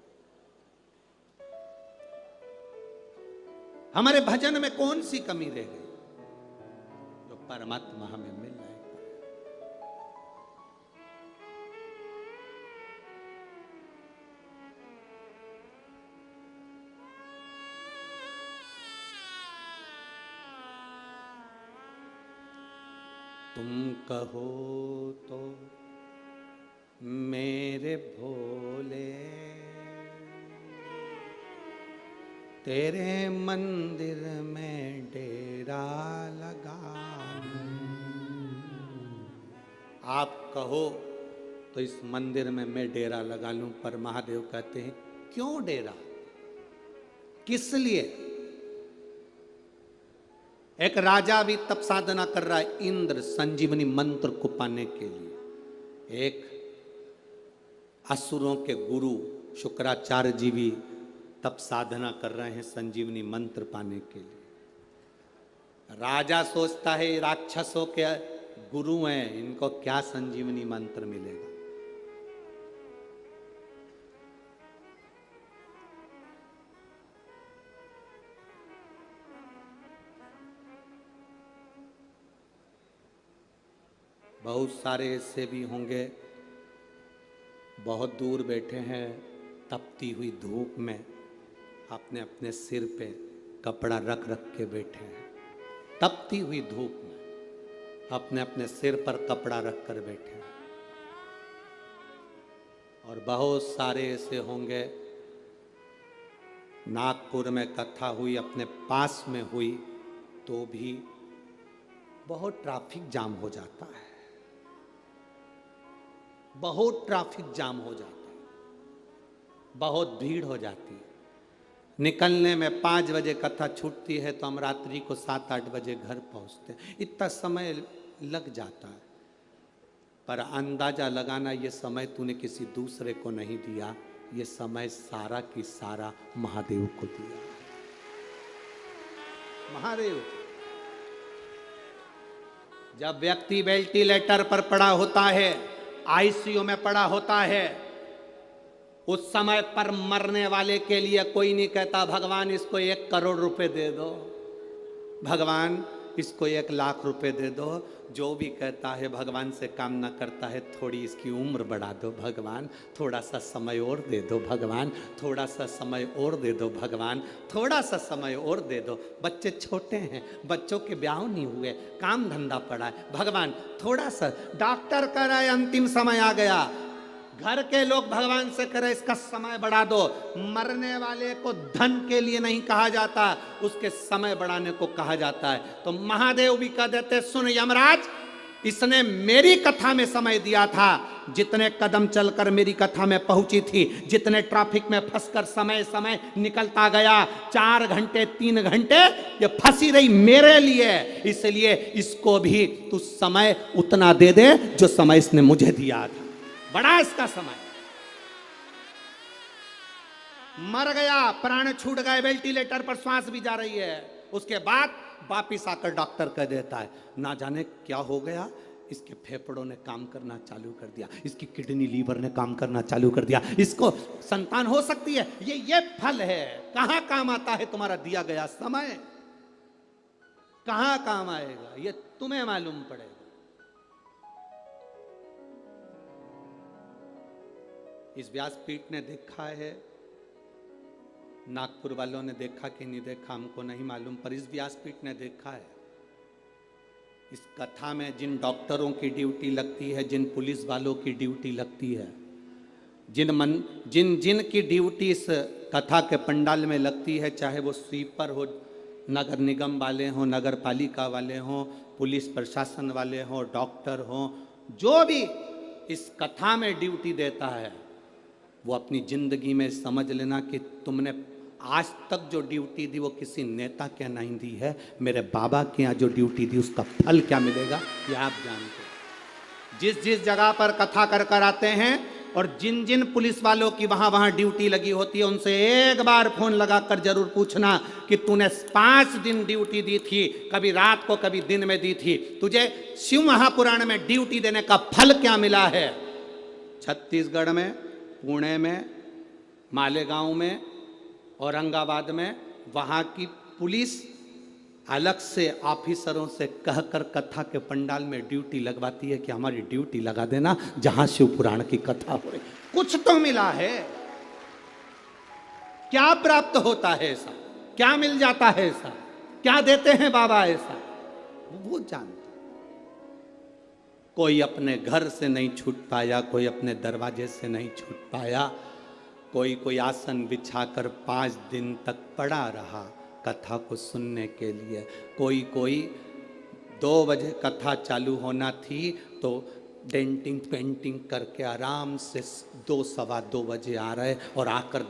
हमारे भजन में कौन सी कमी रह गई जो परमात्मा हमें मिल रहा है? तुम कहो तो मेरे भोले, तेरे मंदिर में डेरा लगा। आप कहो तो इस मंदिर में मैं डेरा लगा लूं, पर महादेव कहते हैं क्यों डेरा, किस लिए? एक राजा भी तप साधना कर रहा है, इंद्र संजीवनी मंत्र को पाने के लिए। एक असुरों के गुरु शुक्राचार्य जी भी तप साधना कर रहे हैं संजीवनी मंत्र पाने के लिए। राजा सोचता है राक्षसों के गुरु हैं, इनको क्या संजीवनी मंत्र मिलेगा। बहुत सारे ऐसे भी होंगे बहुत दूर बैठे हैं, तपती हुई धूप में अपने अपने सिर पे कपड़ा रख रख के बैठे हैं, तपती हुई धूप में अपने अपने सिर पर कपड़ा रख कर बैठे हैं। और बहुत सारे ऐसे होंगे, नागपुर में कथा हुई, अपने पास में हुई, तो भी बहुत ट्रैफिक जाम हो जाता है, बहुत ट्रैफिक जाम हो जाता है, बहुत भीड़ हो जाती है। निकलने में 5 बजे कथा छूटती है तो हम रात्रि को 7-8 बजे घर पहुंचते हैं, इतना समय लग जाता है। पर अंदाजा लगाना, ये समय तूने किसी दूसरे को नहीं दिया, ये समय सारा की सारा महादेव को दिया। महादेव, जब व्यक्ति वेंटिलेटर पर पड़ा होता है, आईसीयू में पड़ा होता है, उस समय पर मरने वाले के लिए कोई नहीं कहता भगवान इसको 1 करोड़ रुपए दे दो, भगवान इसको 1 लाख रुपए दे दो। जो भी कहता है भगवान से कामना करता है थोड़ी इसकी उम्र बढ़ा दो भगवान, थोड़ा सा समय और दे दो भगवान, थोड़ा सा समय और दे दो भगवान, थोड़ा सा समय और दे दो। बच्चे छोटे हैं, बच्चों के ब्याह नहीं हुए, काम धंधा पड़ा है, भगवान थोड़ा सा। डॉक्टर कह रहा है अंतिम समय आ गया, घर के लोग भगवान से कह रहे इसका समय बढ़ा दो। मरने वाले को धन के लिए नहीं कहा जाता, उसके समय बढ़ाने को कहा जाता है। तो महादेव भी कह देते सुन यमराज, इसने मेरी कथा में समय दिया था, जितने कदम चलकर मेरी कथा में पहुंची थी, जितने ट्रैफिक में फंसकर समय समय निकलता गया, 4 घंटे 3 घंटे ये फंसी रही मेरे लिए। इसलिए इसको भी तू समय उतना दे दे जो समय इसने मुझे दिया था। बड़ा इसका समय। मर गया, प्राण छूट गए, वेंटिलेटर पर सांस भी जा रही है। उसके बाद वापिस आकर डॉक्टर कह देता है ना जाने क्या हो गया, इसके फेफड़ों ने काम करना चालू कर दिया, इसकी किडनी लीवर ने काम करना चालू कर दिया, इसको संतान हो सकती है। ये फल है। कहां काम आता है तुम्हारा दिया गया समय? कहां काम आएगा ये तुम्हें मालूम पड़ेगा। इस व्यासपीठ ने देखा है, नागपुर वालों ने देखा कि नहीं देखा हमको नहीं मालूम, पर इस व्यासपीठ ने देखा है। इस कथा में जिन डॉक्टरों की ड्यूटी लगती है, जिन पुलिस वालों की ड्यूटी लगती है, जिन की ड्यूटी इस कथा के पंडाल में लगती है, चाहे वो स्वीपर हो, नगर निगम वाले हों, नगर पालिका वाले हों, पुलिस प्रशासन वाले हों, डॉक्टर हों, जो भी इस कथा में ड्यूटी देता है, वो अपनी जिंदगी में समझ लेना कि तुमने आज तक जो ड्यूटी दी वो किसी नेता के नहीं दी है, मेरे बाबा के यहाँ जो ड्यूटी दी उसका फल क्या मिलेगा ये आप जानते हैं। जिस जिस जगह पर कथा कर कर आते हैं और जिन जिन पुलिस वालों की वहाँ वहाँ ड्यूटी लगी होती है, उनसे एक बार फोन लगाकर जरूर पूछना कि तूने 5 दिन ड्यूटी दी थी, कभी रात को कभी दिन में दी थी, तुझे शिव महापुराण में ड्यूटी देने का फल क्या मिला है? छत्तीसगढ़ में, पुणे में, मालेगांव में, औरंगाबाद में वहाँ की पुलिस अलग से ऑफिसरों से कहकर कथा के पंडाल में ड्यूटी लगवाती है कि हमारी ड्यूटी लगा देना जहां शिव पुराण की कथा हो रही। कुछ तो मिला है। क्या प्राप्त होता है ऐसा? क्या मिल जाता है ऐसा? क्या देते हैं बाबा ऐसा? वो जानता। कोई अपने घर से नहीं छूट पाया, कोई अपने दरवाजे से नहीं छूट पाया, कोई आसन बिछाकर 5 दिन तक पड़ा रहा कथा को सुनने के लिए, कोई 2 बजे कथा चालू होना थी तो डेंटिंग पेंटिंग करके आराम से 2 सवा 2 बजे आ रहे और आकर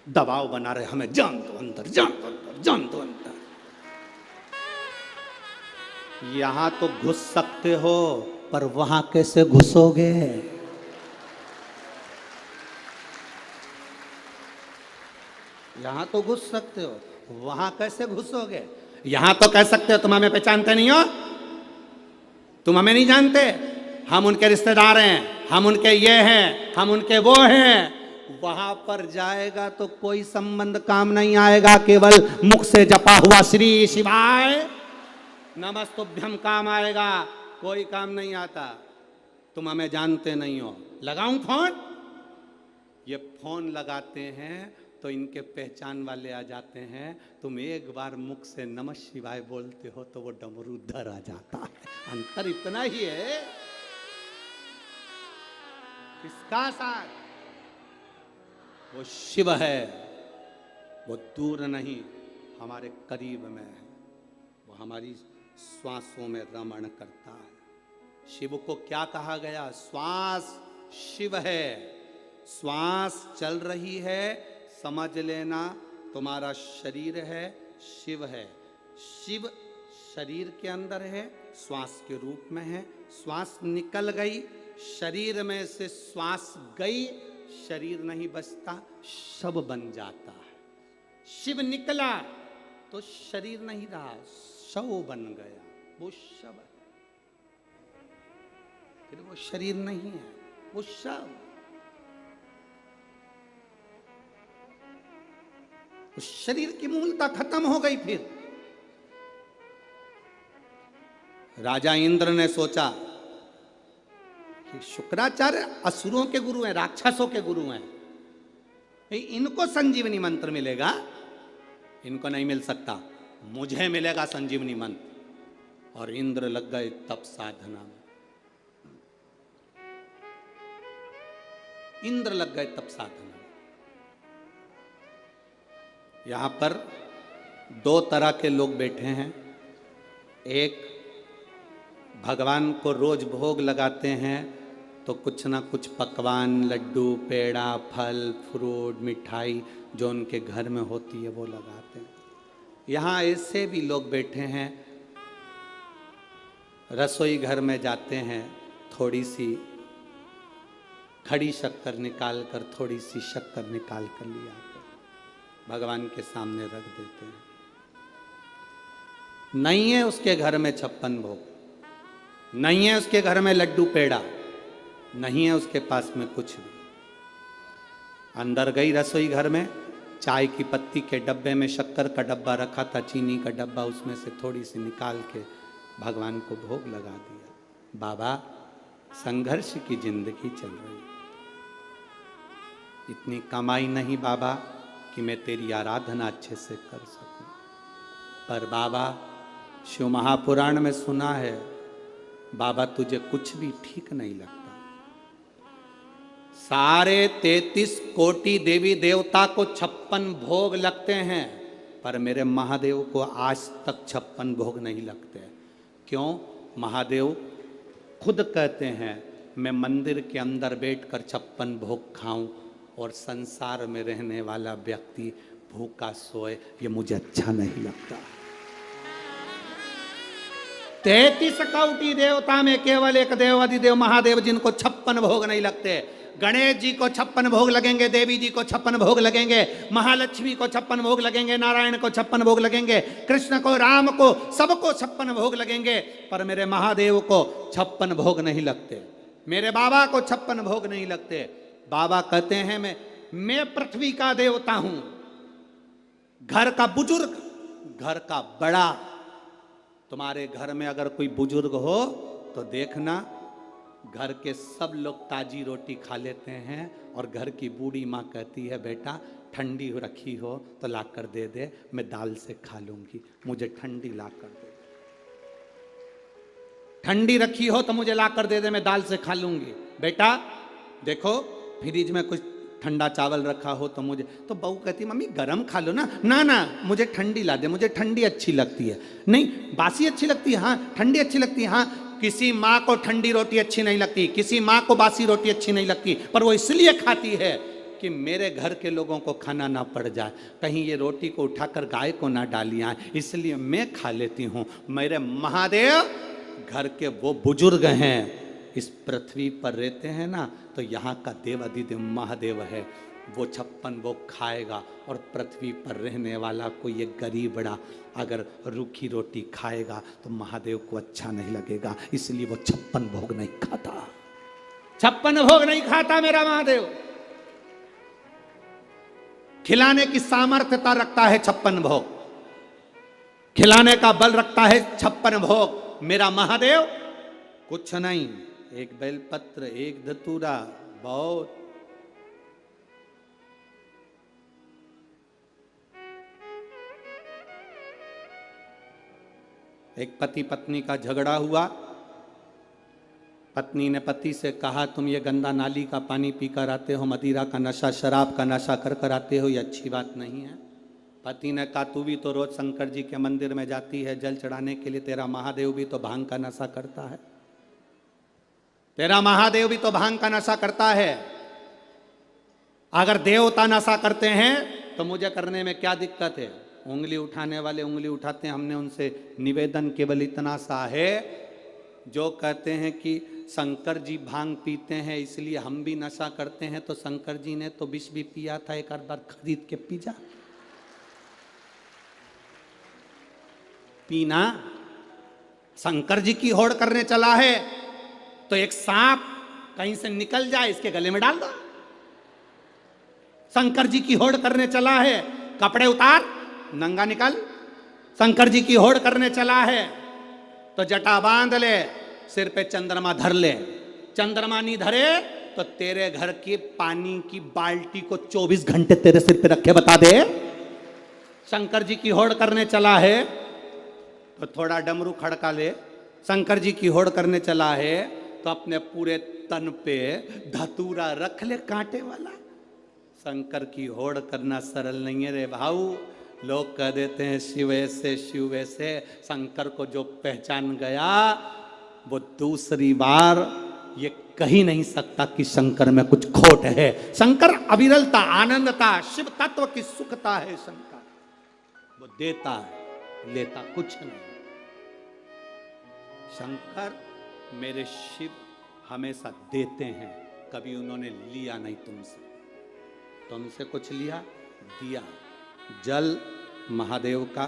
दबाव बना रहे, हमें जान दो अंदर, जान दो अंदर, जान दो अंदर। यहां तो घुस सकते हो पर वहां कैसे घुसोगे? यहां तो घुस सकते हो, वहां कैसे घुसोगे? यहां तो कह सकते हो तुम हमें पहचानते नहीं हो, तुम हमें नहीं जानते, हम उनके रिश्तेदार हैं, हम उनके ये हैं, हम उनके वो हैं। वहां पर जाएगा तो कोई संबंध काम नहीं आएगा, केवल मुख से जपा हुआ श्री शिवाय नमस्तुभ्यम काम आएगा, कोई काम नहीं आता। तुम हमें जानते नहीं हो, लगाऊं फोन? ये फोन लगाते हैं तो इनके पहचान वाले आ जाते हैं। तुम एक बार मुख से नमः शिवाय बोलते हो तो वो डमरू धर आ जाता है। अंतर इतना ही है। किसका साथ? वो शिव है, वो दूर नहीं, हमारे करीब में है, वो हमारी श्वासों में रमण करता है। शिव को क्या कहा गया? श्वास शिव है। श्वास चल रही है, समझ लेना तुम्हारा शरीर है, शिव है। शिव शरीर के अंदर है, श्वास के रूप में है। श्वास निकल गई, शरीर में से श्वास गई, शरीर नहीं बचता, शव बन जाता है। शिव निकला तो शरीर नहीं रहा, शव बन गया, वो शव है। फिर वो शरीर नहीं है, वो शव। उस शरीर की मूलता खत्म हो गई। फिर राजा इंद्र ने सोचा कि शुक्राचार्य असुरों के गुरु हैं, राक्षसों के गुरु हैं, इनको संजीवनी मंत्र मिलेगा, इनको नहीं मिल सकता, मुझे मिलेगा संजीवनी मंत्र। और इंद्र लग गए तप साधना में, इंद्र लग गए तप साधना। यहां पर 2 तरह के लोग बैठे हैं। एक भगवान को रोज भोग लगाते हैं तो कुछ ना कुछ पकवान, लड्डू, पेड़ा, फल, फ्रूट, मिठाई जो उनके घर में होती है वो लगाते हैं। यहाँ ऐसे भी लोग बैठे हैं, रसोई घर में जाते हैं, थोड़ी सी खड़ी शक्कर निकाल कर, थोड़ी सी शक्कर निकाल कर ले आकर भगवान के सामने रख देते हैं। नहीं है उसके घर में 56 भोग, नहीं है उसके घर में लड्डू पेड़ा, नहीं है उसके पास में कुछ भी। अंदर गई रसोई घर में, चाय की पत्ती के डब्बे में शक्कर का डब्बा रखा था, चीनी का डब्बा, उसमें से थोड़ी सी निकाल के भगवान को भोग लगा दिया। बाबा, संघर्ष की जिंदगी चल रही, इतनी कमाई नहीं बाबा कि मैं तेरी आराधना अच्छे से कर सकूं। पर बाबा, शिव महापुराण में सुना है बाबा तुझे कुछ भी ठीक नहीं लगता। सारे 33 कोटि देवी देवता को 56 भोग लगते हैं, पर मेरे महादेव को आज तक 56 भोग नहीं लगते। क्यों? महादेव खुद कहते हैं मैं मंदिर के अंदर बैठकर 56 भोग खाऊं और संसार में रहने वाला व्यक्ति भूखा सोए, ये मुझे अच्छा नहीं लगता। 33 कोटि देवता में केवल एक देव अधिदेव महादेव जिनको 56 भोग नहीं लगते। गणेश जी को 56 भोग लगेंगे, देवी जी को 56 भोग लगेंगे, महालक्ष्मी को 56 भोग लगेंगे, नारायण को 56 भोग लगेंगे, कृष्ण को, राम को, सबको 56 भोग लगेंगे, पर मेरे महादेव को 56 भोग नहीं लगते। मेरे बाबा को 56 भोग नहीं लगते। बाबा कहते हैं मैं पृथ्वी का देवता हूं, घर का बुजुर्ग, घर का बड़ा। तुम्हारे घर में अगर कोई बुजुर्ग हो तो देखना घर के सब लोग ताजी रोटी खा लेते हैं और घर की बूढ़ी माँ कहती है बेटा ठंडी रखी हो तो ला कर दे दे, मैं दाल से खा लूंगी, मुझे ठंडी ला कर दे। ठंडी रखी हो तो मुझे ला कर दे दे, मैं दाल से खा लूंगी। बेटा देखो फ्रिज में कुछ ठंडा चावल रखा हो तो मुझे, तो बहू कहती मम्मी गरम खा लो ना, ना ना मुझे ठंडी ला दे, मुझे ठंडी अच्छी लगती है। नहीं बासी अच्छी लगती है, हाँ ठंडी अच्छी लगती है। हाँ, किसी माँ को ठंडी रोटी अच्छी नहीं लगती, किसी माँ को बासी रोटी अच्छी नहीं लगती, पर वो इसलिए खाती है कि मेरे घर के लोगों को खाना ना पड़ जाए, कहीं ये रोटी को उठाकर गाय को ना डालियाँ, इसलिए मैं खा लेती हूँ। मेरे महादेव घर के वो बुजुर्ग हैं, इस पृथ्वी पर रहते हैं ना, तो यहाँ का देव अधिदेव महादेव है, वो 56 वो खाएगा। और पृथ्वी पर रहने वाला कोई एक गरीब बड़ा अगर रूखी रोटी खाएगा तो महादेव को अच्छा नहीं लगेगा, इसलिए वो 56 भोग नहीं खाता। 56 भोग नहीं खाता मेरा महादेव। खिलाने की सामर्थ्यता रखता है 56 भोग, खिलाने का बल रखता है 56 भोग। मेरा महादेव कुछ नहीं, एक बेलपत्र, एक धतूरा, बहुत। एक पति पत्नी का झगड़ा हुआ, पत्नी ने पति से कहा तुम ये गंदा नाली का पानी पीकर आते हो, मदिरा का नशा, शराब का नशा कर कर आते हो, ये अच्छी बात नहीं है। पति ने कहा तू भी तो रोज शंकर जी के मंदिर में जाती है जल चढ़ाने के लिए, तेरा महादेव भी तो भांग का नशा करता है, तेरा महादेव भी तो भांग का नशा करता है। अगर देवता नशा करते हैं तो मुझे करने में क्या दिक्कत है? उंगली उठाने वाले उंगली उठाते हैं। हमने उनसे निवेदन केवल इतना सा है, जो कहते हैं कि शंकर जी भांग पीते हैं इसलिए हम भी नशा करते हैं, तो शंकर जी ने तो विष भी पिया था, एक आध बार खरीद के पी जा। पीना, शंकर जी की होड़ करने चला है तो एक सांप कहीं से निकल जाए इसके गले में डाल दो। शंकर जी की होड़ करने चला है, कपड़े उतार नंगा निकल। शंकर जी की होड़ करने चला है तो जटा बांध ले, सिर पे चंद्रमा धर ले। चंद्रमा नहीं धरे तो तेरे घर की पानी की बाल्टी को 24 घंटे तेरे सिर पे रखे बता दे। शंकर जी की होड़ करने चला है तो थोड़ा डमरू खड़का ले। शंकर जी की होड़ करने चला है तो अपने पूरे तन पे धतूरा रख ले कांटे वाला। शंकर की होड़ करना सरल नहीं है रे भाऊ। लोग कह देते हैं शिव ऐसे शिव ऐसे। शंकर को जो पहचान गया वो दूसरी बार ये कही नहीं सकता कि शंकर में कुछ खोट है। शंकर अविरलता, आनंदता, शिव तत्व की सुखता है शंकर। वो देता है, लेता कुछ नहीं। शंकर मेरे शिव हमेशा देते हैं, कभी उन्होंने लिया नहीं तुमसे। तुमसे कुछ लिया, दिया। जल महादेव का,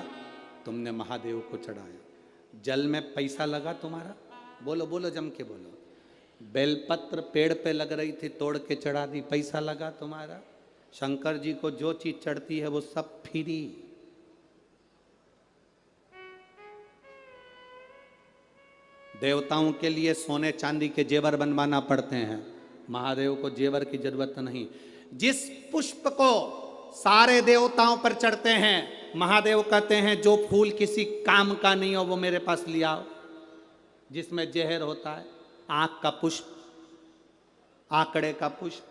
तुमने महादेव को चढ़ाया। जल में पैसा लगा तुम्हारा? बोलो बोलो, जम के बोलो। बेलपत्र पेड़ पे लग रही थी, तोड़ के चढ़ा दी, पैसा लगा तुम्हारा? शंकर जी को जो चीज चढ़ती है वो सब फ्री। देवताओं के लिए सोने चांदी के जेवर बनवाना पड़ते हैं, महादेव को जेवर की जरूरत नहीं। जिस पुष्प को सारे देवताओं पर चढ़ते हैं, महादेव कहते हैं जो फूल किसी काम का नहीं हो वो मेरे पास ले आओ। जिसमें जहर होता है, आंख का पुष्प, आकड़े का पुष्प,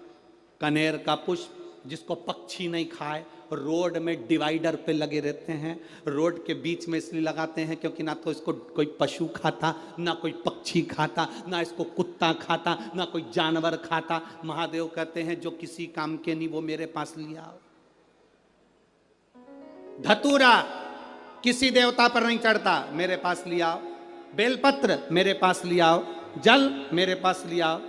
कनेर का पुष्प, जिसको पक्षी नहीं खाए, रोड में डिवाइडर पे लगे रहते हैं। रोड के बीच में इसलिए लगाते हैं क्योंकि ना तो इसको कोई पशु खाता, ना कोई पक्षी खाता, ना इसको कुत्ता खाता, ना कोई जानवर खाता। महादेव कहते हैं जो किसी काम के नहीं वो मेरे पास ले आओ। धतूरा किसी देवता पर नहीं चढ़ता, मेरे पास ले आओ। बेलपत्र मेरे पास ले आओ। जल मेरे पास ले आओ।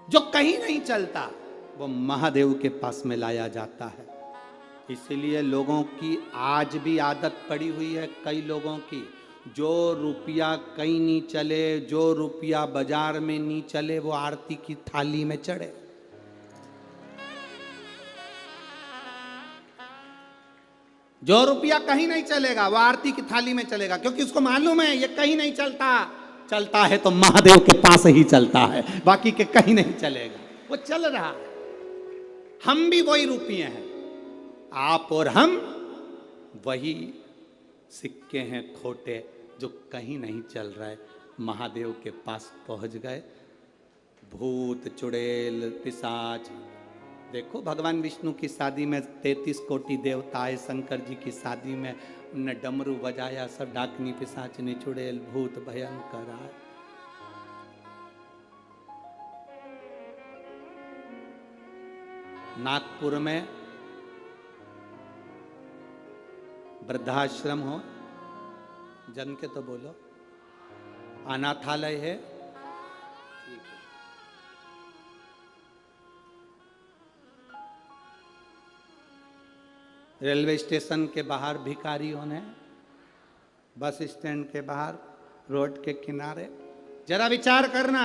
जो कहीं नहीं चलता वो महादेव के पास में लाया जाता है। इसीलिए लोगों की आज भी आदत पड़ी हुई है, कई लोगों की, जो रुपया कहीं नहीं चले, जो रुपया बाजार में नहीं चले, वो आरती की थाली में चढ़े। जो रुपया कहीं नहीं चलेगा वो आरती की थाली में चलेगा, क्योंकि उसको मालूम है ये कहीं नहीं चलता। चलता है तो महादेव के पास ही चलता है, बाकी के कहीं नहीं चलेगा। वो चल रहा है। हम भी वही रुपये हैं, आप और हम वही सिक्के हैं खोटे जो कहीं नहीं चल रहे। महादेव के पास पहुंच गए। भूत चुड़ैल पिशाच, देखो भगवान विष्णु की शादी में 33 कोटि देवता आए, शंकर जी की शादी में उनने डमरू बजाया, सब डाकनी पिशाचनी चुड़ैल भूत भयंकर आए। नागपुर में वृद्धाश्रम हो, जन के तो बोलो, अनाथालय है, रेलवे स्टेशन के बाहर भिखारी होने, बस स्टैंड के बाहर, रोड के किनारे। जरा विचार करना,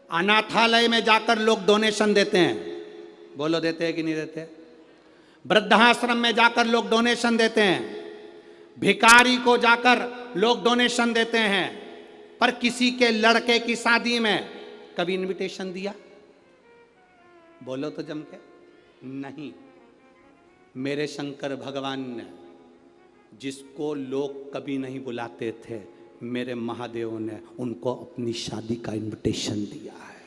अनाथालय में जाकर लोग डोनेशन देते हैं, बोलो देते हैं कि नहीं देते? वृद्धाश्रम में जाकर लोग डोनेशन देते हैं, भिखारी को जाकर लोग डोनेशन देते हैं, पर किसी के लड़के की शादी में कभी इनविटेशन दिया? बोलो तो जम के। नहीं। मेरे शंकर भगवान ने जिसको लोग कभी नहीं बुलाते थे, मेरे महादेव ने उनको अपनी शादी का इनविटेशन दिया है।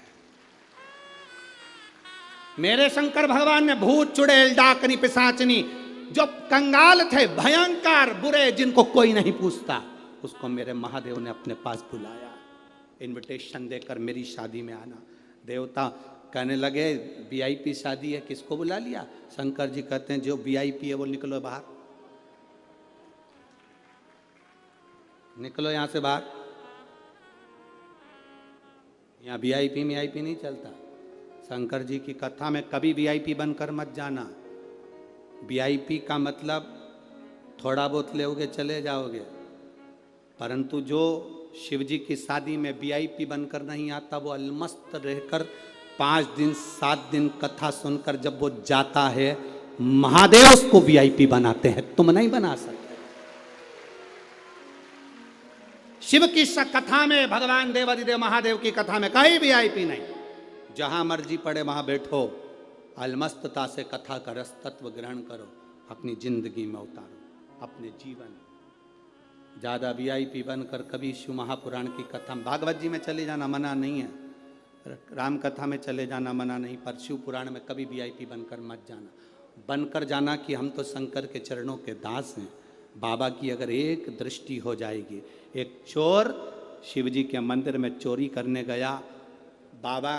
मेरे शंकर भगवान ने भूत चुड़ैल डाकनी पिशाचनी, जो कंगाल थे, भयंकर बुरे, जिनको कोई नहीं पूछता, उसको मेरे महादेव ने अपने पास बुलाया, इनविटेशन देकर मेरी शादी में आना। देवता कहने लगे वीआईपी शादी है, किसको बुला लिया? शंकर जी कहते हैं जो वीआईपी है वो निकलो बाहर, निकलो यहां से बाहर। यहाँ वीआईपी नहीं चलता। शंकर जी की कथा में कभी वीआईपी बनकर मत जाना। वीआईपी का मतलब थोड़ा बहुत लोगे चले जाओगे, परंतु जो शिव जी की शादी में वीआईपी बनकर नहीं आता, वो अलमस्त रहकर 5 दिन 7 दिन कथा सुनकर जब वो जाता है, महादेव उसको वीआईपी बनाते हैं, तुम नहीं बना सकते। शिव की कथा में, भगवान देवादिदेव महादेव की कथा में कहीं वीआईपी नहीं। जहां मर्जी पड़े वहां बैठो, अलमस्तता से कथा का रस तत्व ग्रहण करो, अपनी जिंदगी में उतारो, अपने जीवन। ज्यादा वीआईपी बनकर कभी शिव महापुराण की कथा, भागवत जी में चले जाना मना नहीं है, राम कथा में चले जाना मना नहीं, पर शिव पुराण में कभी वीआईपी बनकर मत जाना। बनकर जाना कि हम तो शंकर के चरणों के दास हैं। बाबा की अगर एक दृष्टि हो जाएगी, एक चोर शिव जी के मंदिर में चोरी करने गया, बाबा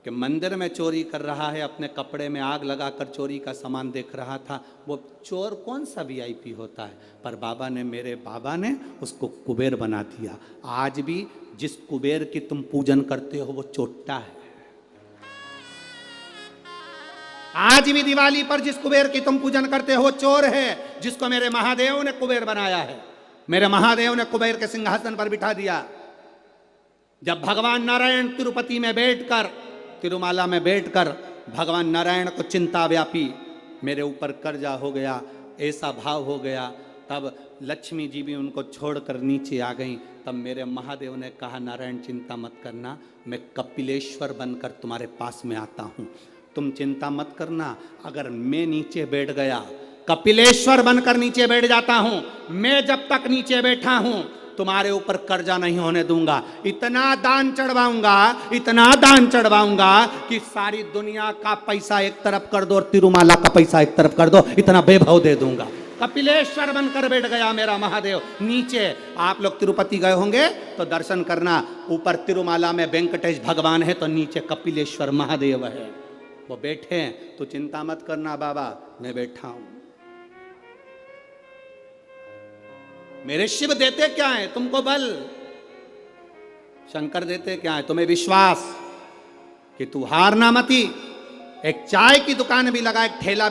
के मंदिर में चोरी कर रहा है, अपने कपड़े में आग लगाकर चोरी का सामान देख रहा था। वो चोर कौन सा वीआईपी होता है, पर बाबा ने, मेरे बाबा ने उसको कुबेर बना दिया। आज भी जिस कुबेर की तुम पूजन करते हो वो चोट्टा है। आज भी दिवाली पर जिस कुबेर की तुम पूजन करते हो वो चोर है, जिसको मेरे महादेव ने कुबेर बनाया है। मेरे महादेव ने कुबेर के सिंहासन पर बिठा दिया। जब भगवान नारायण तिरुपति में बैठकर, तिरुमाला में बैठकर भगवान नारायण को चिंता व्यापी, मेरे ऊपर कर्जा हो गया, ऐसा भाव हो गया, तब लक्ष्मी जी भी उनको छोड़कर नीचे आ गई। तब मेरे महादेव ने कहा, नारायण चिंता मत करना, मैं कपिलेश्वर बनकर तुम्हारे पास में आता हूँ, तुम चिंता मत करना। अगर मैं नीचे बैठ गया, कपिलेश्वर बनकर नीचे बैठ जाता हूँ, मैं जब तक नीचे बैठा हूँ तुम्हारे ऊपर कर्जा नहीं होने दूंगा। इतना दान चढ़वाऊंगा, इतना दान चढ़वाऊंगा कि सारी दुनिया का पैसा एक तरफ कर दो और तिरुमाला का पैसा एक तरफ कर दो, इतना वैभव दे दूंगा। कपिलेश्वर बनकर बैठ गया मेरा महादेव नीचे। आप लोग तिरुपति गए होंगे तो दर्शन करना, ऊपर तिरुमाला में वेंकटेश भगवान है तो नीचे कपिलेश्वर महादेव है, वो बैठे हैं। तो चिंता मत करना बाबा, मैं बैठा हूं। मेरे शिव देते क्या है तुमको? बल। शंकर देते क्या है तुम्हें? विश्वास कि तू हारना मती। एक चाय की दुकान भी लगा, एक ठेला